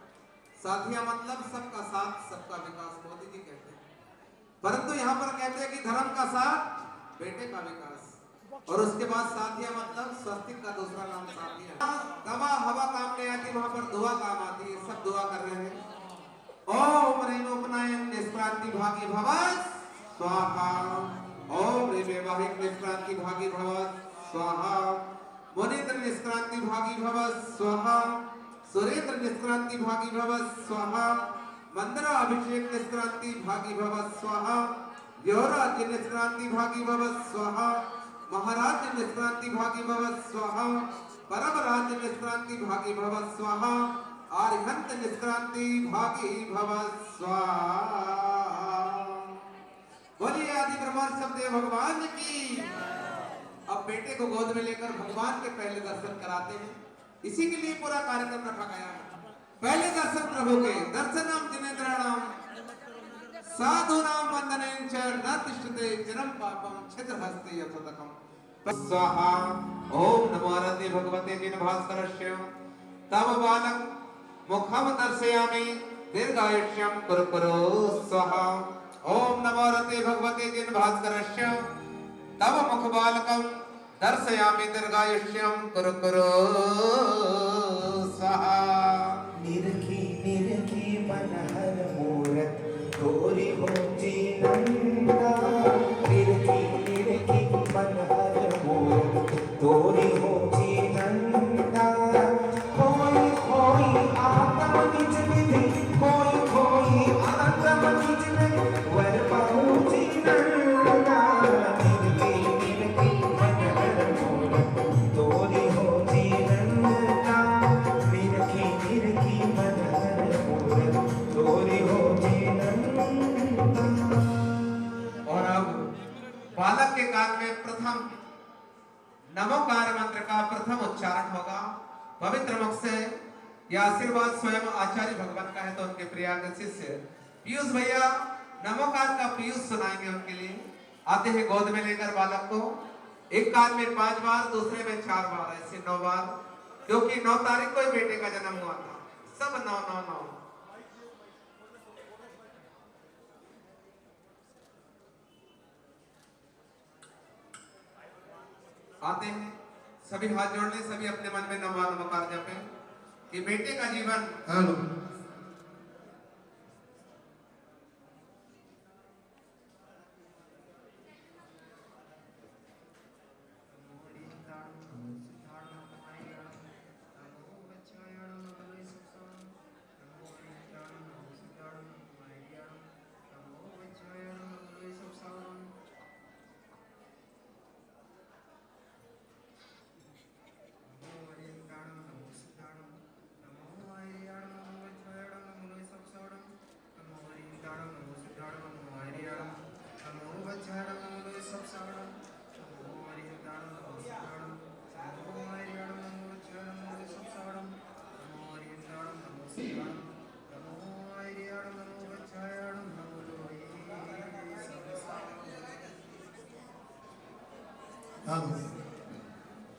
साथिया मतलब सबका साथ सबका विकास, मोदी जी कहते हैं, परंतु यहाँ पर कहते हैं कि धर्म का साथ बेटे का विकास, और उसके बाद साथिया मतलब स्वस्तिक का दूसरा नाम साथिया। दवा हवा काम नहीं आती, वहां पर दुआ काम आती है। सब दुआ कर रहे हैं। ओम रेणुपनायन निष्क्रांति भागी भव स्वाहा। ओम रे वैवाहिक निष्क्रांति भागी भव स्वाहा। मुनीन्द्र निष्क्रांति भागी भव स्वाहा। सुरेंद्र निष्क्रांति भागी भव स्वाहा। मंदरा अभिषेक निष्क्रांति भागी भव स्वाहा। योराज निष्क्रांति भागी भव स्वाहा। महाराज निष्क्रांति भागी भव स्वाहा। परम राज निष्क्रांति भागी भव स्वाहा। आर्यहंत निष्क्रांति भागी भव स्वाहा। बोलिए आदि ब्रह्मांड शब्द भगवान की। अब बेटे को गोद में लेकर भगवान के पहले दर्शन कराते हैं। इसी के लिए पूरा कार्यक्रम रखा गया है। पहले दर्शन प्रभु के, दर्शनम जिनेन्द्राणाम साधूनाम वंदनेन च न तिष्ठते चिरं पापम छिद्रहस्ते यथोदकम स्वाहा। ओम नमो आरते भगवते जिनभास्करस्य तव बालक मुखम दर्शयामि दीर्घायुष्यं कुरु कुरु स्वाहा। ओम नमो आरते भगवते जिनभास्करस्य तव मुख बालकम दर्शयामि दीर्घायुष्यं कुरु कुरु स्वाहा। निरखी निरखी मनहर मूरत तोरी हो जीनंदा, निरखी निरखी मनहर मूरत तोरी हो जीनंदा। कोई कोई आत्म निज निधि, कोई कोई आत्म निज निधि, वर पाऊं जीनंदा। निरखी निरखी मनहर मूरत तोरी हो जीनंदा, निरखी निरखी मनहर मूरत तोरी हो जीनंदा। और अब बालक के कान में प्रथम नमोकार मंत्र का प्रथम उच्चारण होगा। पवित्र मुख से यह आशीर्वाद स्वयं आचार्य भगवान का है, तो उनके प्रिय शिष्य पीयूष भैया नमोकार का पीयूष सुनाएंगे उनके लिए। आते हैं गोद में लेकर बालक को, एक कान में 5 बार, दूसरे में 4 बार, ऐसे 9 बार, क्योंकि 9 तारीख को ही बेटे का जन्म हुआ था। सब 9 9 9। आते हैं सभी हाथ जोड़ लें, सभी अपने मन में नमो नमकार जपें कि बेटे का जीवन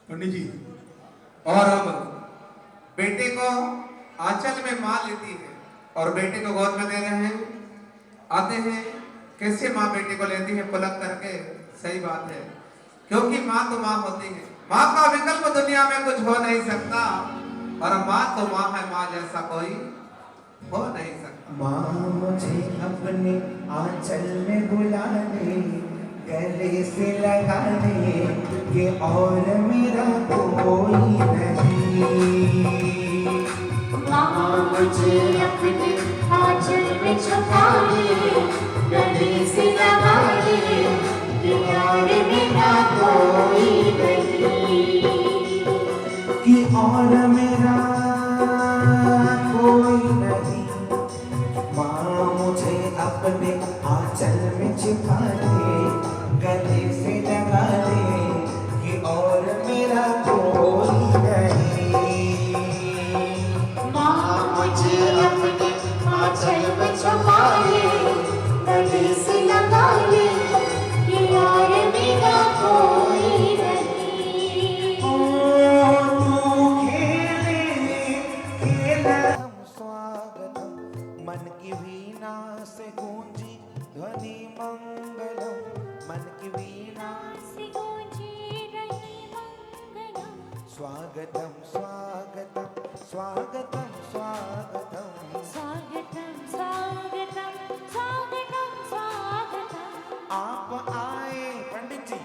पंडित जी, और अब बेटे को आंचल में मां लेती है और बेटे को गोद में दे रहे हैं। आते हैं कैसे माँ बेटे को लेती है पलक करके। सही बात है, क्योंकि माँ तो माँ होती है। माँ का विकल्प दुनिया में कुछ हो नहीं सकता, और माँ तो माँ है, माँ जैसा कोई हो नहीं सकता। माँ मुझे अपने आंचल में बुला ले, गले से लगा ले कि और मेरा कोई नहीं। माँ मुझे अपने आंचल में छुपा ले, गले से लगा ले कि और मेरा कोई नहीं। कि और मेरा कोई नहीं। माँ मुझे अपने आंचल में छिपा ले, गले से लगा ले कि और मेरा कोई नहीं। माँ मुझे अपने आंचल में छुपा ले, गले से लगा ले कि और मेरा कोई नहीं। तू खेले खेलम स्वागतम, मन की वीणा से गूंजी ध्वनि मंगलम। मन की वीणा से गूंजी रही मंगलम। स्वागतम स्वागतम स्वागतम स्वागतम। स्वागतम स्वागतम स्वागतम स्वागतम। आप आए पंडित जी,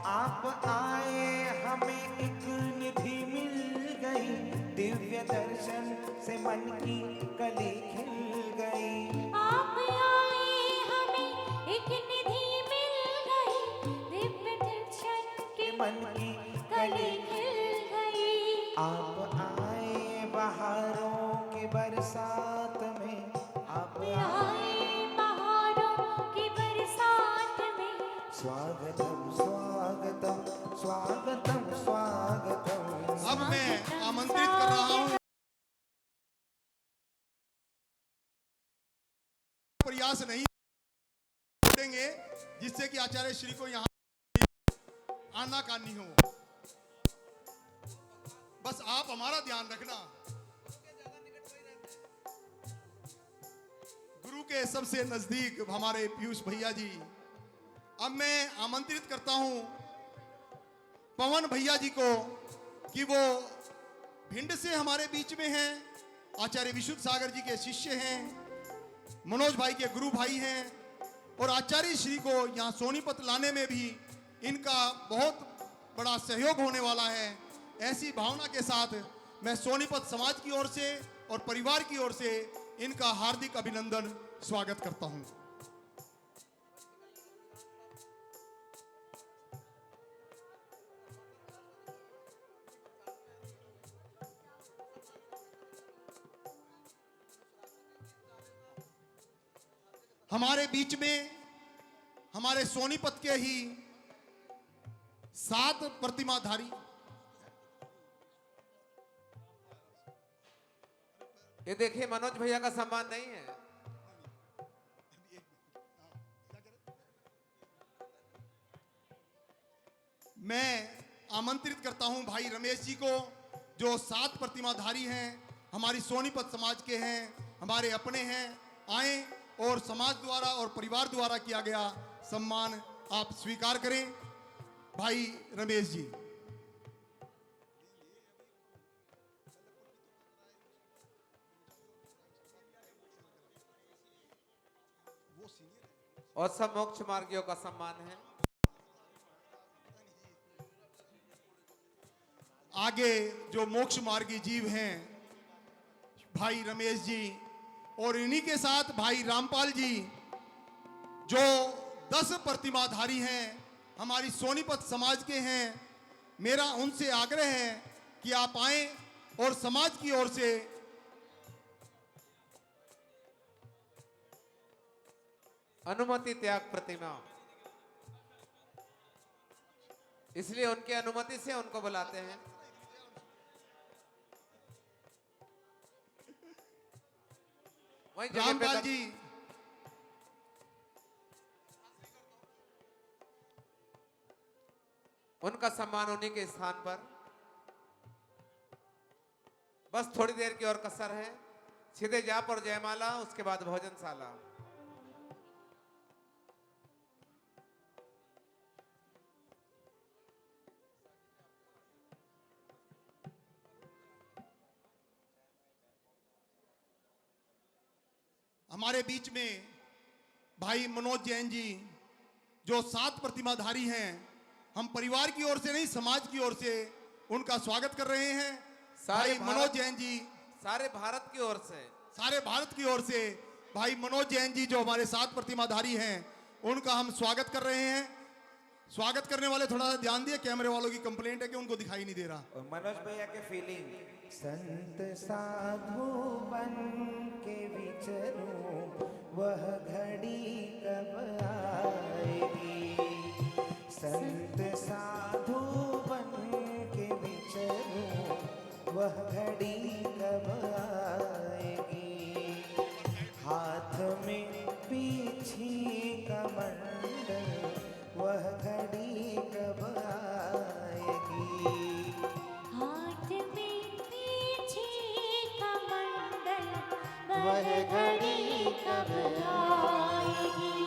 आप आए, हमें एक निधि मिल गई। दिव्य दर्शन से मन की कली खिल गई। आप आए हमें एक निधि मिल गई, दिव्य दर्शन के मन की कली खिल गई। आप आए बहारों की बरसात में। आप आए बहारों की बरसात में। स्वागतम स्वागतम स्वागतम स्वागतम। अब मैं आमंत्रित कर रहा हूं, प्रयास नहीं करेंगे जिससे कि आचार्य श्री को यहां आनाकानी हो। बस आप हमारा ध्यान रखना। गुरु के सबसे नजदीक हमारे पीयूष भैया जी। अब मैं आमंत्रित करता हूं पवन भैया जी को कि वो भिंड से हमारे बीच में हैं। आचार्य विशुद्ध सागर जी के शिष्य हैं, मनोज भाई के गुरु भाई हैं, और आचार्य श्री को यहाँ सोनीपत लाने में भी इनका बहुत बड़ा सहयोग होने वाला है। ऐसी भावना के साथ मैं सोनीपत समाज की ओर से और परिवार की ओर से इनका हार्दिक अभिनंदन स्वागत करता हूं। हमारे बीच में हमारे सोनीपत के ही 7 प्रतिमाधारी, ये देखिए मनोज भैया का सम्मान नहीं है। मैं आमंत्रित करता हूं भाई रमेश जी को, जो 7 प्रतिमाधारी हैं, हमारी सोनीपत समाज के हैं, हमारे अपने हैं। आए और समाज द्वारा और परिवार द्वारा किया गया सम्मान आप स्वीकार करें। भाई रमेश जी। और सब मोक्ष मार्गियों का सम्मान है। आगे जो मोक्ष मार्गी जीव हैं भाई रमेश जी, और इन्हीं के साथ भाई रामपाल जी, जो 10 प्रतिमाधारी हैं, हमारी सोनीपत समाज के हैं। मेरा उनसे आग्रह है कि आप आए और समाज की ओर से अनुमति त्याग प्रतिमा। इसलिए उनकी अनुमति से उनको बुलाते हैं। वहीं जगह पे रामपाल जी, उनका सम्मान उन्हीं के स्थान पर। बस थोड़ी देर की और कसर है। सीधे जाप और जयमाला, उसके बाद भोजनशाला। हमारे बीच में भाई मनोज जैन जी जो 7 प्रतिमाधारी हैं, हम परिवार की ओर से नहीं समाज की ओर से उनका स्वागत कर रहे हैं। सारे भाई मनोज जैन जी, सारे भारत की ओर से, सारे भारत की ओर से भाई मनोज जैन जी जो हमारे 7 प्रतिमाधारी हैं, उनका हम स्वागत कर रहे हैं। स्वागत करने वाले थोड़ा सा ध्यान दिए, कैमरे वालों की कंप्लेंट है कि उनको दिखाई नहीं दे रहा। और मनोज भैया के फीलिंग। संत साधु बन के विचरूं, वह घड़ी कब आएगी। संत साधु बन के विचरूं, वह घड़ी कब आएगी। हाथ में पीछी कमंडल, वह घड़ी कब आएगी। हाथ में पीछे कमंडल, वह घड़ी कब आएगी।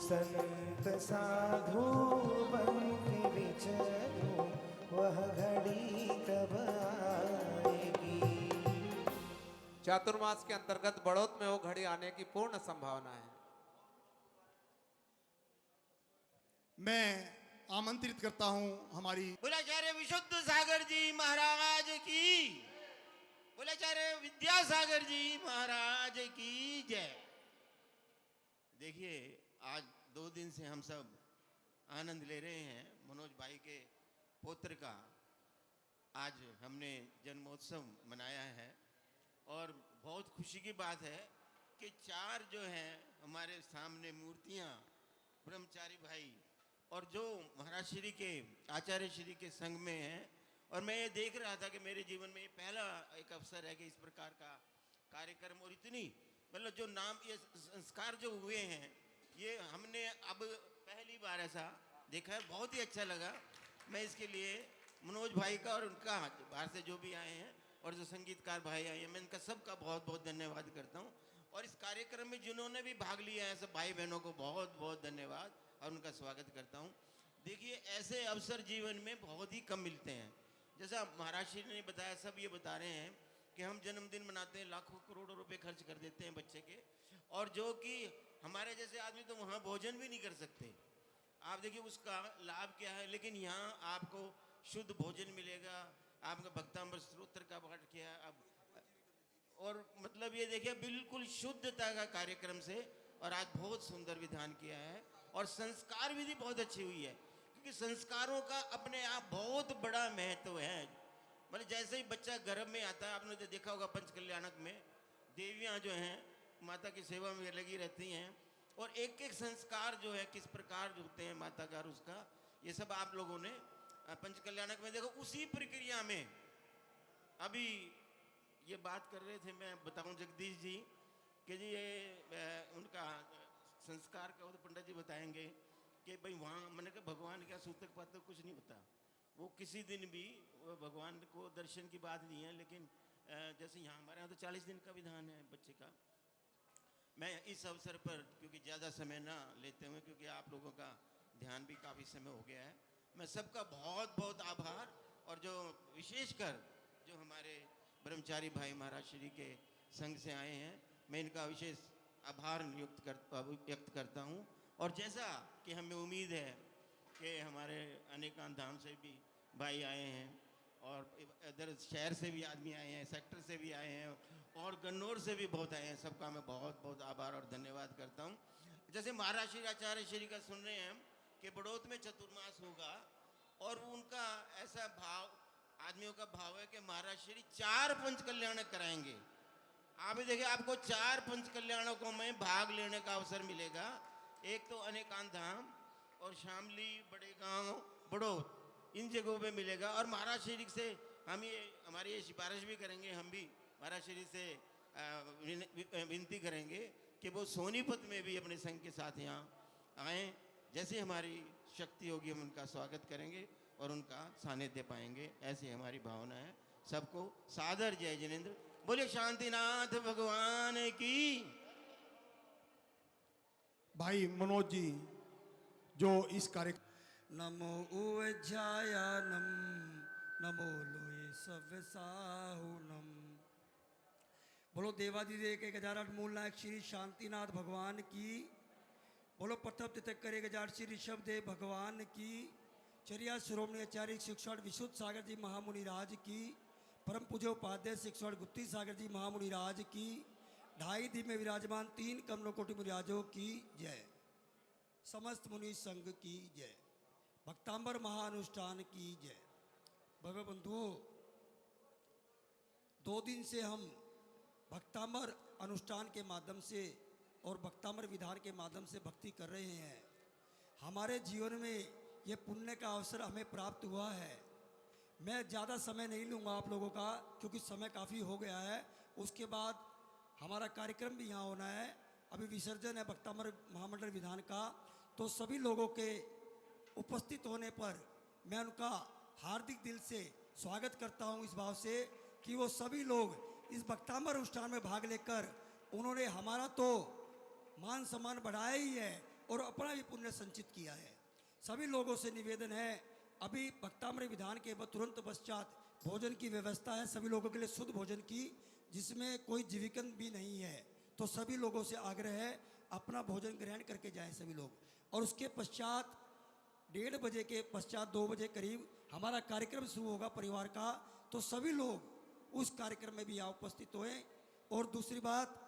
संत साधु बन के विचरूं, वह घड़ी कब आएगी। चातुर्मास के अंतर्गत बड़ौत में वो घड़ी आने की पूर्ण संभावना है। मैं आमंत्रित करता हूं हमारी बोलाचार्य विशुद्ध सागर जी महाराज की, बोलाचार्य विद्यासागर जी महाराज की जय। देखिए, आज 2 दिन से हम सब आनंद ले रहे हैं मनोज भाई के पौत्र का। आज हमने जन्मोत्सव मनाया है और बहुत खुशी की बात है कि 4 जो हैं हमारे सामने मूर्तियां ब्रह्मचारी भाई और जो महाराज श्री के आचार्य श्री के संग में हैं। और मैं ये देख रहा था कि मेरे जीवन में ये पहला एक अवसर है कि इस प्रकार का कार्यक्रम, और इतनी मतलब जो नाम ये संस्कार जो हुए हैं, ये हमने अब पहली बार ऐसा देखा है। बहुत ही अच्छा लगा। मैं इसके लिए मनोज भाई का और उनका बाहर से जो भी आए हैं और जो संगीतकार भाई आए हैं, मैं इनका सबका बहुत बहुत धन्यवाद करता हूँ। और इस कार्यक्रम में जिन्होंने भी भाग लिया है सब भाई बहनों को बहुत बहुत धन्यवाद और उनका स्वागत करता हूँ। देखिए, ऐसे अवसर जीवन में बहुत ही कम मिलते हैं। जैसा महाराज श्री ने बताया, सब ये बता रहे हैं कि हम जन्मदिन मनाते हैं, लाखों करोड़ों रुपए खर्च कर देते हैं बच्चे के, और जो कि हमारे जैसे आदमी तो वहाँ भोजन भी नहीं कर सकते। आप देखिए उसका लाभ क्या है। लेकिन यहाँ आपको शुद्ध भोजन मिलेगा, आपका भक्तामृत स्तोत्र का पाठ किया अब, और मतलब ये देखिए बिल्कुल शुद्धता का कार्यक्रम से, और आज बहुत सुंदर विधान किया है और संस्कार विधि बहुत अच्छी हुई है, क्योंकि संस्कारों का अपने आप बहुत बड़ा महत्व है। मतलब जैसे ही बच्चा गर्भ में आता है, आपने तो देखा होगा पंच कल्याणक में देवियाँ जो हैं माता की सेवा में लगी रहती हैं, और एक एक संस्कार जो है किस प्रकार होते हैं माता का, उसका ये सब आप लोगों ने पंच कल्याणक में देखो। उसी प्रक्रिया में अभी ये बात कर रहे थे, मैं बताऊं जगदीश जी कि जी ये उनका संस्कार का तो पंडित जी बताएंगे कि भाई वहाँ मैंने कहा भगवान क्या सूतक पातक कुछ नहीं होता, वो किसी दिन भी वो भगवान को दर्शन की बात नहीं है। लेकिन जैसे यहाँ हमारे यहाँ तो 40 दिन का विधान है बच्चे का। मैं इस अवसर पर, क्योंकि ज़्यादा समय ना लेते हुए, क्योंकि आप लोगों का ध्यान भी काफ़ी समय हो गया है, मैं सबका बहुत बहुत आभार, और जो विशेषकर जो हमारे ब्रह्मचारी भाई महाराज श्री के संघ से आए हैं, मैं इनका विशेष आभार व्यक्त करता हूँ। और जैसा कि हमें उम्मीद है कि हमारे अनेकांत धाम से भी भाई आए हैं, और इधर शहर से भी आदमी आए हैं, सेक्टर से भी आए हैं, और गन्नौर से भी बहुत आए हैं, सबका मैं बहुत बहुत आभार और धन्यवाद करता हूँ। जैसे महाराज श्री आचार्य श्री का सुन रहे हैं हम कि बड़ौत में चतुर्मास होगा, और उनका ऐसा भाव, आदमियों का भाव है कि महाराज श्री 4 पंच कल्याणक कराएंगे। आप भी देखिए, आपको 4 पंच कल्याणकों में भाग लेने का अवसर मिलेगा। एक तो अनेकांत धाम, और शामली, बड़े गांव, बढ़ो इन जगहों पे मिलेगा। और महाराज शरीफ से हम ये हमारी ये सिफारिश भी करेंगे, हम भी महाराज शरीफ से विनती करेंगे कि वो सोनीपत में भी अपने संघ के साथ यहाँ आएँ। जैसे हमारी शक्ति होगी हम उनका स्वागत करेंगे और उनका सानिध्य पाएंगे, ऐसी हमारी भावना है। सबको सादर जय जिनेन्द्र। बोले शांतिनाथ भगवान की। भाई मनोज जी जो इस कार्य नमो उज्जायनम नमो लोये सव्यसाहुनम। बोलो देवाधिदेव 1008 मूल नायक श्री शांतिनाथ भगवान की। बोलो प्रथम तीर्थंकर 1008 श्री ऋषभदेव भगवान की। चर्या श्रोमणी आचार्य 108 विशुद्ध सागर जी महामुनि राज की। परम पूज्य उपाध्याय 108 गुप्ती सागर जी महामुनि राज की। 2.5 दिन में विराजमान 3 कमलों कोटि मुनिराजों की जय। समस्त मुनि संघ की जय। भक्तांबर महाअनुष्ठान की जय। भव्य बंधुओं, 2 दिन से हम भक्तांबर अनुष्ठान के माध्यम से और भक्तांबर विधान के माध्यम से भक्ति कर रहे हैं। हमारे जीवन में ये पुण्य का अवसर हमें प्राप्त हुआ है। मैं ज़्यादा समय नहीं लूँगा आप लोगों का, क्योंकि समय काफ़ी हो गया है। उसके बाद हमारा कार्यक्रम भी यहाँ होना है। अभी विसर्जन है भक्तांबर महामंडल विधान का। तो सभी लोगों के उपस्थित होने पर मैं उनका हार्दिक दिल से स्वागत करता हूँ, इस भाव से कि वो सभी लोग इस भक्तांबर अनुष्ठान में भाग लेकर उन्होंने हमारा तो मान सम्मान बढ़ाया ही है और अपना भी पुण्य संचित किया है। सभी लोगों से निवेदन है, अभी भक्तांबर विधान के तुरंत पश्चात भोजन की व्यवस्था है सभी लोगों के लिए, शुद्ध भोजन की, जिसमें कोई जीविकन भी नहीं है। तो सभी लोगों से आग्रह है अपना भोजन ग्रहण करके जाएं सभी लोग। और उसके पश्चात 1:30 बजे के पश्चात 2 बजे करीब हमारा कार्यक्रम शुरू होगा परिवार का। तो सभी लोग उस कार्यक्रम में भी यहाँ उपस्थित हुए। और दूसरी बात,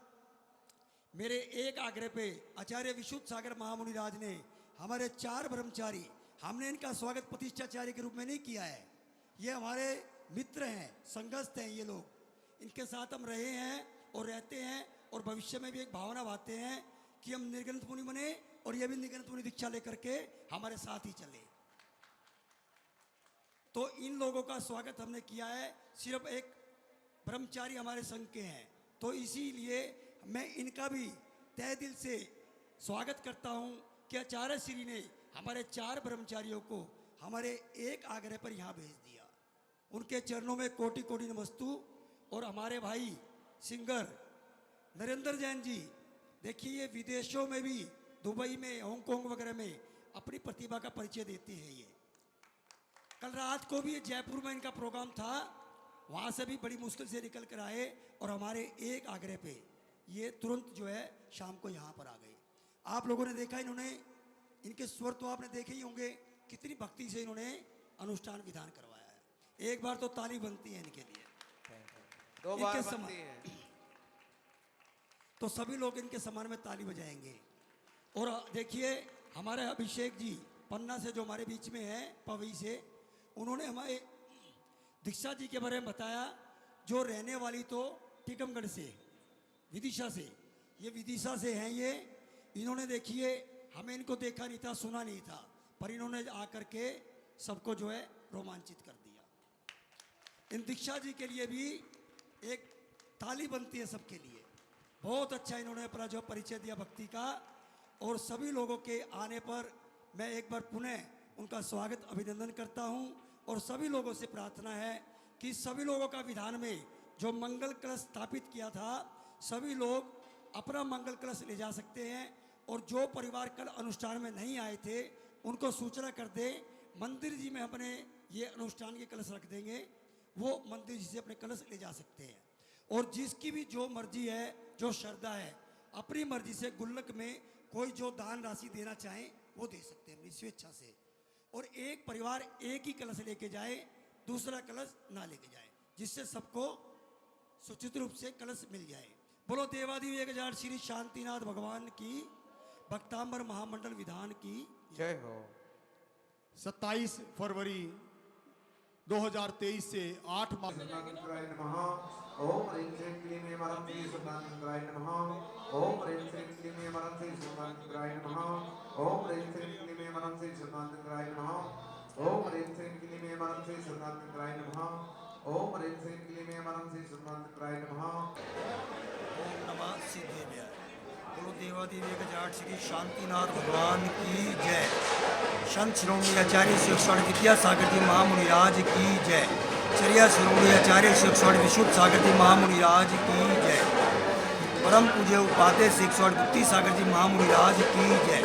मेरे एक आग्रह पे आचार्य विशुद्ध सागर महामुनि राज ने हमारे 4 ब्रह्मचारी, हमने इनका स्वागत प्रतिष्ठाचार्य के रूप में नहीं किया है। ये हमारे मित्र हैं, संगस्थ हैं ये लोग, इनके साथ हम रहे हैं और रहते हैं और भविष्य में भी एक भावना बांधते हैं कि हम निर्गणित मुनि बने और ये भी निर्गणित मुनि दीक्षा लेकर के हमारे साथ ही चले। तो इन लोगों का स्वागत हमने किया है। सिर्फ एक ब्रह्मचारी हमारे संघ के हैं, तो इसीलिए मैं इनका भी तहे दिल से स्वागत करता हूं कि आचार्य श्री ने हमारे 4 ब्रह्मचारियों को हमारे एक आग्रह पर यहाँ भेज दिया। उनके चरणों में कोटि कोटि नमस्तु। और हमारे भाई सिंगर नरेंद्र जैन जी, देखिए ये विदेशों में भी, दुबई में, हांगकांग वगैरह में अपनी प्रतिभा का परिचय देते हैं। ये कल रात को भी जयपुर में इनका प्रोग्राम था, वहाँ से भी बड़ी मुश्किल से निकल कर आए और हमारे एक आग्रह पे ये तुरंत जो है शाम को यहाँ पर आ गए। आप लोगों ने देखा, इन्होंने इनके स्वर तो आपने देखे ही होंगे, कितनी भक्ति से इन्होंने अनुष्ठान विधान करवाया है। एक बार तो ताली बनती है इनके लिए, 2 बार इनके बनती है। तो सभी लोग इनके सम्मान में ताली बजाएंगे। और देखिए हमारे अभिषेक जी पन्ना से जो हमारे बीच में है, पवई से, उन्होंने हमारे दीक्षा जी के बारे में बताया, जो रहने वाली तो टीकमगढ़ से, विदिशा से, ये विदिशा से हैं ये। इन्होंने देखिए हमें इनको देखा नहीं था, सुना नहीं था, पर इन्होंने आकर के सबको जो है रोमांचित कर दिया। इन दीक्षा जी के लिए भी एक ताली बनती है सबके लिए। बहुत अच्छा इन्होंने अपना जो परिचय दिया भक्ति का। और सभी लोगों के आने पर मैं एक बार पुनः उनका स्वागत अभिनंदन करता हूं। और सभी लोगों से प्रार्थना है कि सभी लोगों का विधान में जो मंगल कलश स्थापित किया था, सभी लोग अपना मंगल कलश ले जा सकते हैं। और जो परिवार कल अनुष्ठान में नहीं आए थे उनको सूचना कर दें, मंदिर जी में अपने ये अनुष्ठान के कलश रख देंगे, वो मंदिर जी से अपने कलश ले जा सकते हैं। और जिसकी भी जो मर्जी है, जो श्रद्धा है, अपनी मर्जी से गुल्लक में कोई जो दान राशि देना चाहे वो दे सकते हैं अपनी स्वेच्छा से। और एक परिवार एक ही कलश लेके जाए, दूसरा कलश ना लेके जाए, जिससे सबको सुचित रूप से कलश मिल जाए। बोलो देवाधिदेव 1008 श्री शांतिनाथ भगवान की, भक्तांबर महामंडल विधान की जय हो। 27 फरवरी 2023 से 8 मार्च सुल्तानंदराय नमः। ओम ह्रीं श्रीं क्लीं मरं श्री सुल्तानंदराय नमः। ओम ह्रीं श्रीं क्लीं मरं श्री सुल्तानंदराय नमः। ओम ह्रीं श्रीं क्लीं मरं श्री सुल्तानंदराय नमः। ओम ह्रीं श्रीं क्लीं ऐं परं श्री सुरनाथमित्राय नमः। ओम ह्रीं श्रीं क्लीं ऐं परं श्री सुरनाथमित्राय नमः। ओम नमः सिद्धेभ्य। बोलो देवादिदेव गजाठ श्री शांतिनाथ भगवान की जय। संत श्रोमणी आचार्य श्री स्वर्ण विद्यासागर जी महामुनिराज की जय। चर्या श्रोमणी आचार्य श्री स्वर्ण विशुद्ध सागर जी महामुनिराज की जय। परम पूज्य उपाध्याय श्री स्वर्ण गुप्ती सागर जी महामुनिराज की जय।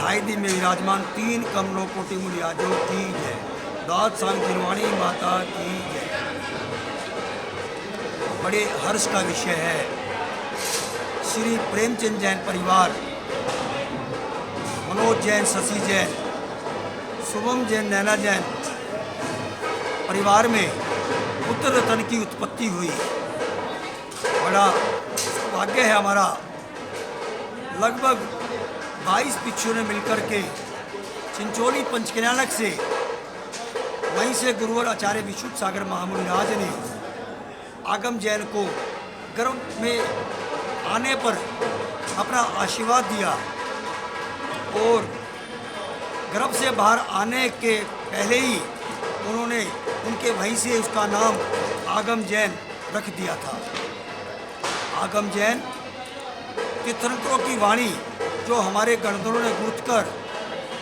ढाई दिन में विराजमान 3 कमलों कोटि मुनिराजों की जय। दाद सांग जिनवाणी माता की जय। बड़े हर्ष का विषय है, श्री प्रेमचंद जैन परिवार, मनोज जैन, शशि जैन, शुभम जैन, नैना जैन परिवार में पुत्र रत्न की उत्पत्ति हुई। बड़ा सौभाग्य है हमारा। लगभग 22 पिछुओं ने मिलकर के चिंचोली पंचकन्यालक से, वहीं से गुरुवर आचार्य विशुद्ध सागर महामुनिराज ने आगम जैन को गर्भ में आने पर अपना आशीर्वाद दिया और गर्भ से बाहर आने के पहले ही उन्होंने उनके वहीं से उसका नाम आगम जैन रख दिया था। आगम जैन तीर्थंकरों की वाणी जो हमारे गणधरों ने गूंथ कर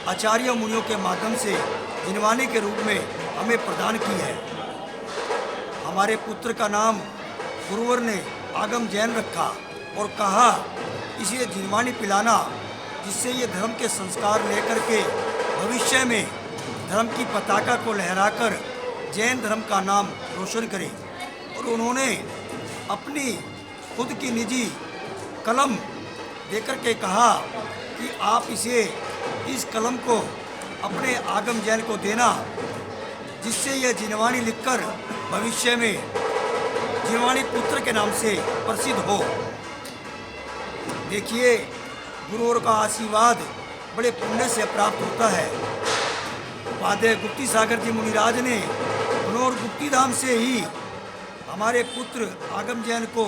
आचार्य मुनियों के माध्यम से जिनवाणी के रूप में हमें प्रदान की है। हमारे पुत्र का नाम गुरुवर ने आगम जैन रखा और कहा इसे जिनवाणी पिलाना, जिससे ये धर्म के संस्कार लेकर के भविष्य में धर्म की पताका को लहराकर जैन धर्म का नाम रोशन करे। और उन्होंने अपनी खुद की निजी कलम देकर के कहा कि आप इस कलम को अपने आगम जैन को देना, जिससे यह जिनवाणी लिखकर भविष्य में जिनवाणी पुत्र के नाम से प्रसिद्ध हो। देखिए, गुरुओं का आशीर्वाद बड़े पुण्य से प्राप्त होता है। उपाध्याय गुप्ती सागर जी मुनिराज ने मनोहर गुप्ती धाम से ही हमारे पुत्र आगम जैन को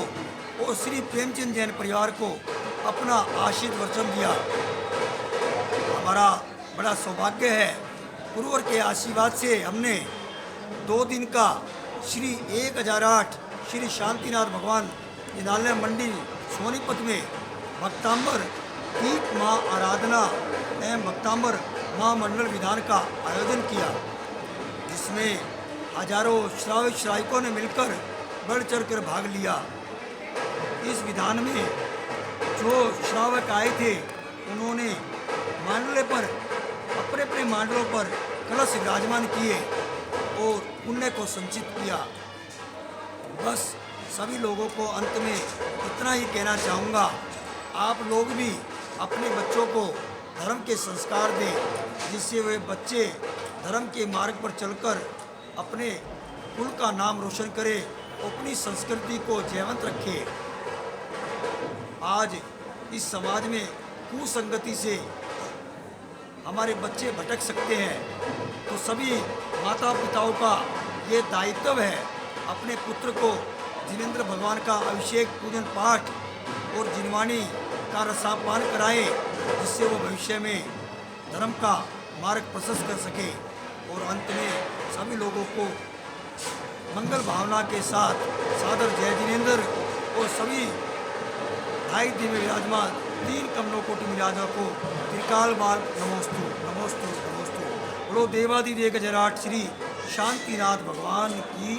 और श्री प्रेमचंद जैन परिवार को अपना आशीर्वाद वचन दिया। हमारा बड़ा सौभाग्य है, गुरुवर के आशीर्वाद से हमने 2 दिन का श्री 1008 श्री शांतिनाथ भगवान विद्यालय मंडी सोनीपत में भक्तांबर दीप माँ आराधना एवं भक्तांबर महामंडल विधान का आयोजन किया, जिसमें हजारों श्रावक श्राविकों ने मिलकर बढ़ चढ़ कर भाग लिया। इस विधान में जो श्रावक आए थे उन्होंने मांडले पर अपने अपने मांडलों पर कलश विराजमान किए और पुण्य को संचित किया। बस सभी लोगों को अंत में इतना ही कहना चाहूँगा, आप लोग भी अपने बच्चों को धर्म के संस्कार दें, जिससे वे बच्चे धर्म के मार्ग पर चलकर अपने कुल का नाम रोशन करें, अपनी संस्कृति को जीवंत रखें। आज इस समाज में कुसंगति से हमारे बच्चे भटक सकते हैं, तो सभी माता पिताओं का ये दायित्व है अपने पुत्र को जिनेंद्र भगवान का अभिषेक पूजन पाठ और जिनवाणी का रसापान कराएं, जिससे वो भविष्य में धर्म का मार्ग प्रशस्त कर सके। और अंत में सभी लोगों को मंगल भावना के साथ सादर जय जिनेंद्र और सभी 2.5 दिन में विराजमान 3 कमलों कोटि विराजा को त्रिकाल बाल नमोस्तु नमोस्तु नमोस्तु। बोलो देवादिदेव गजराट श्री शांतिनाथ भगवान की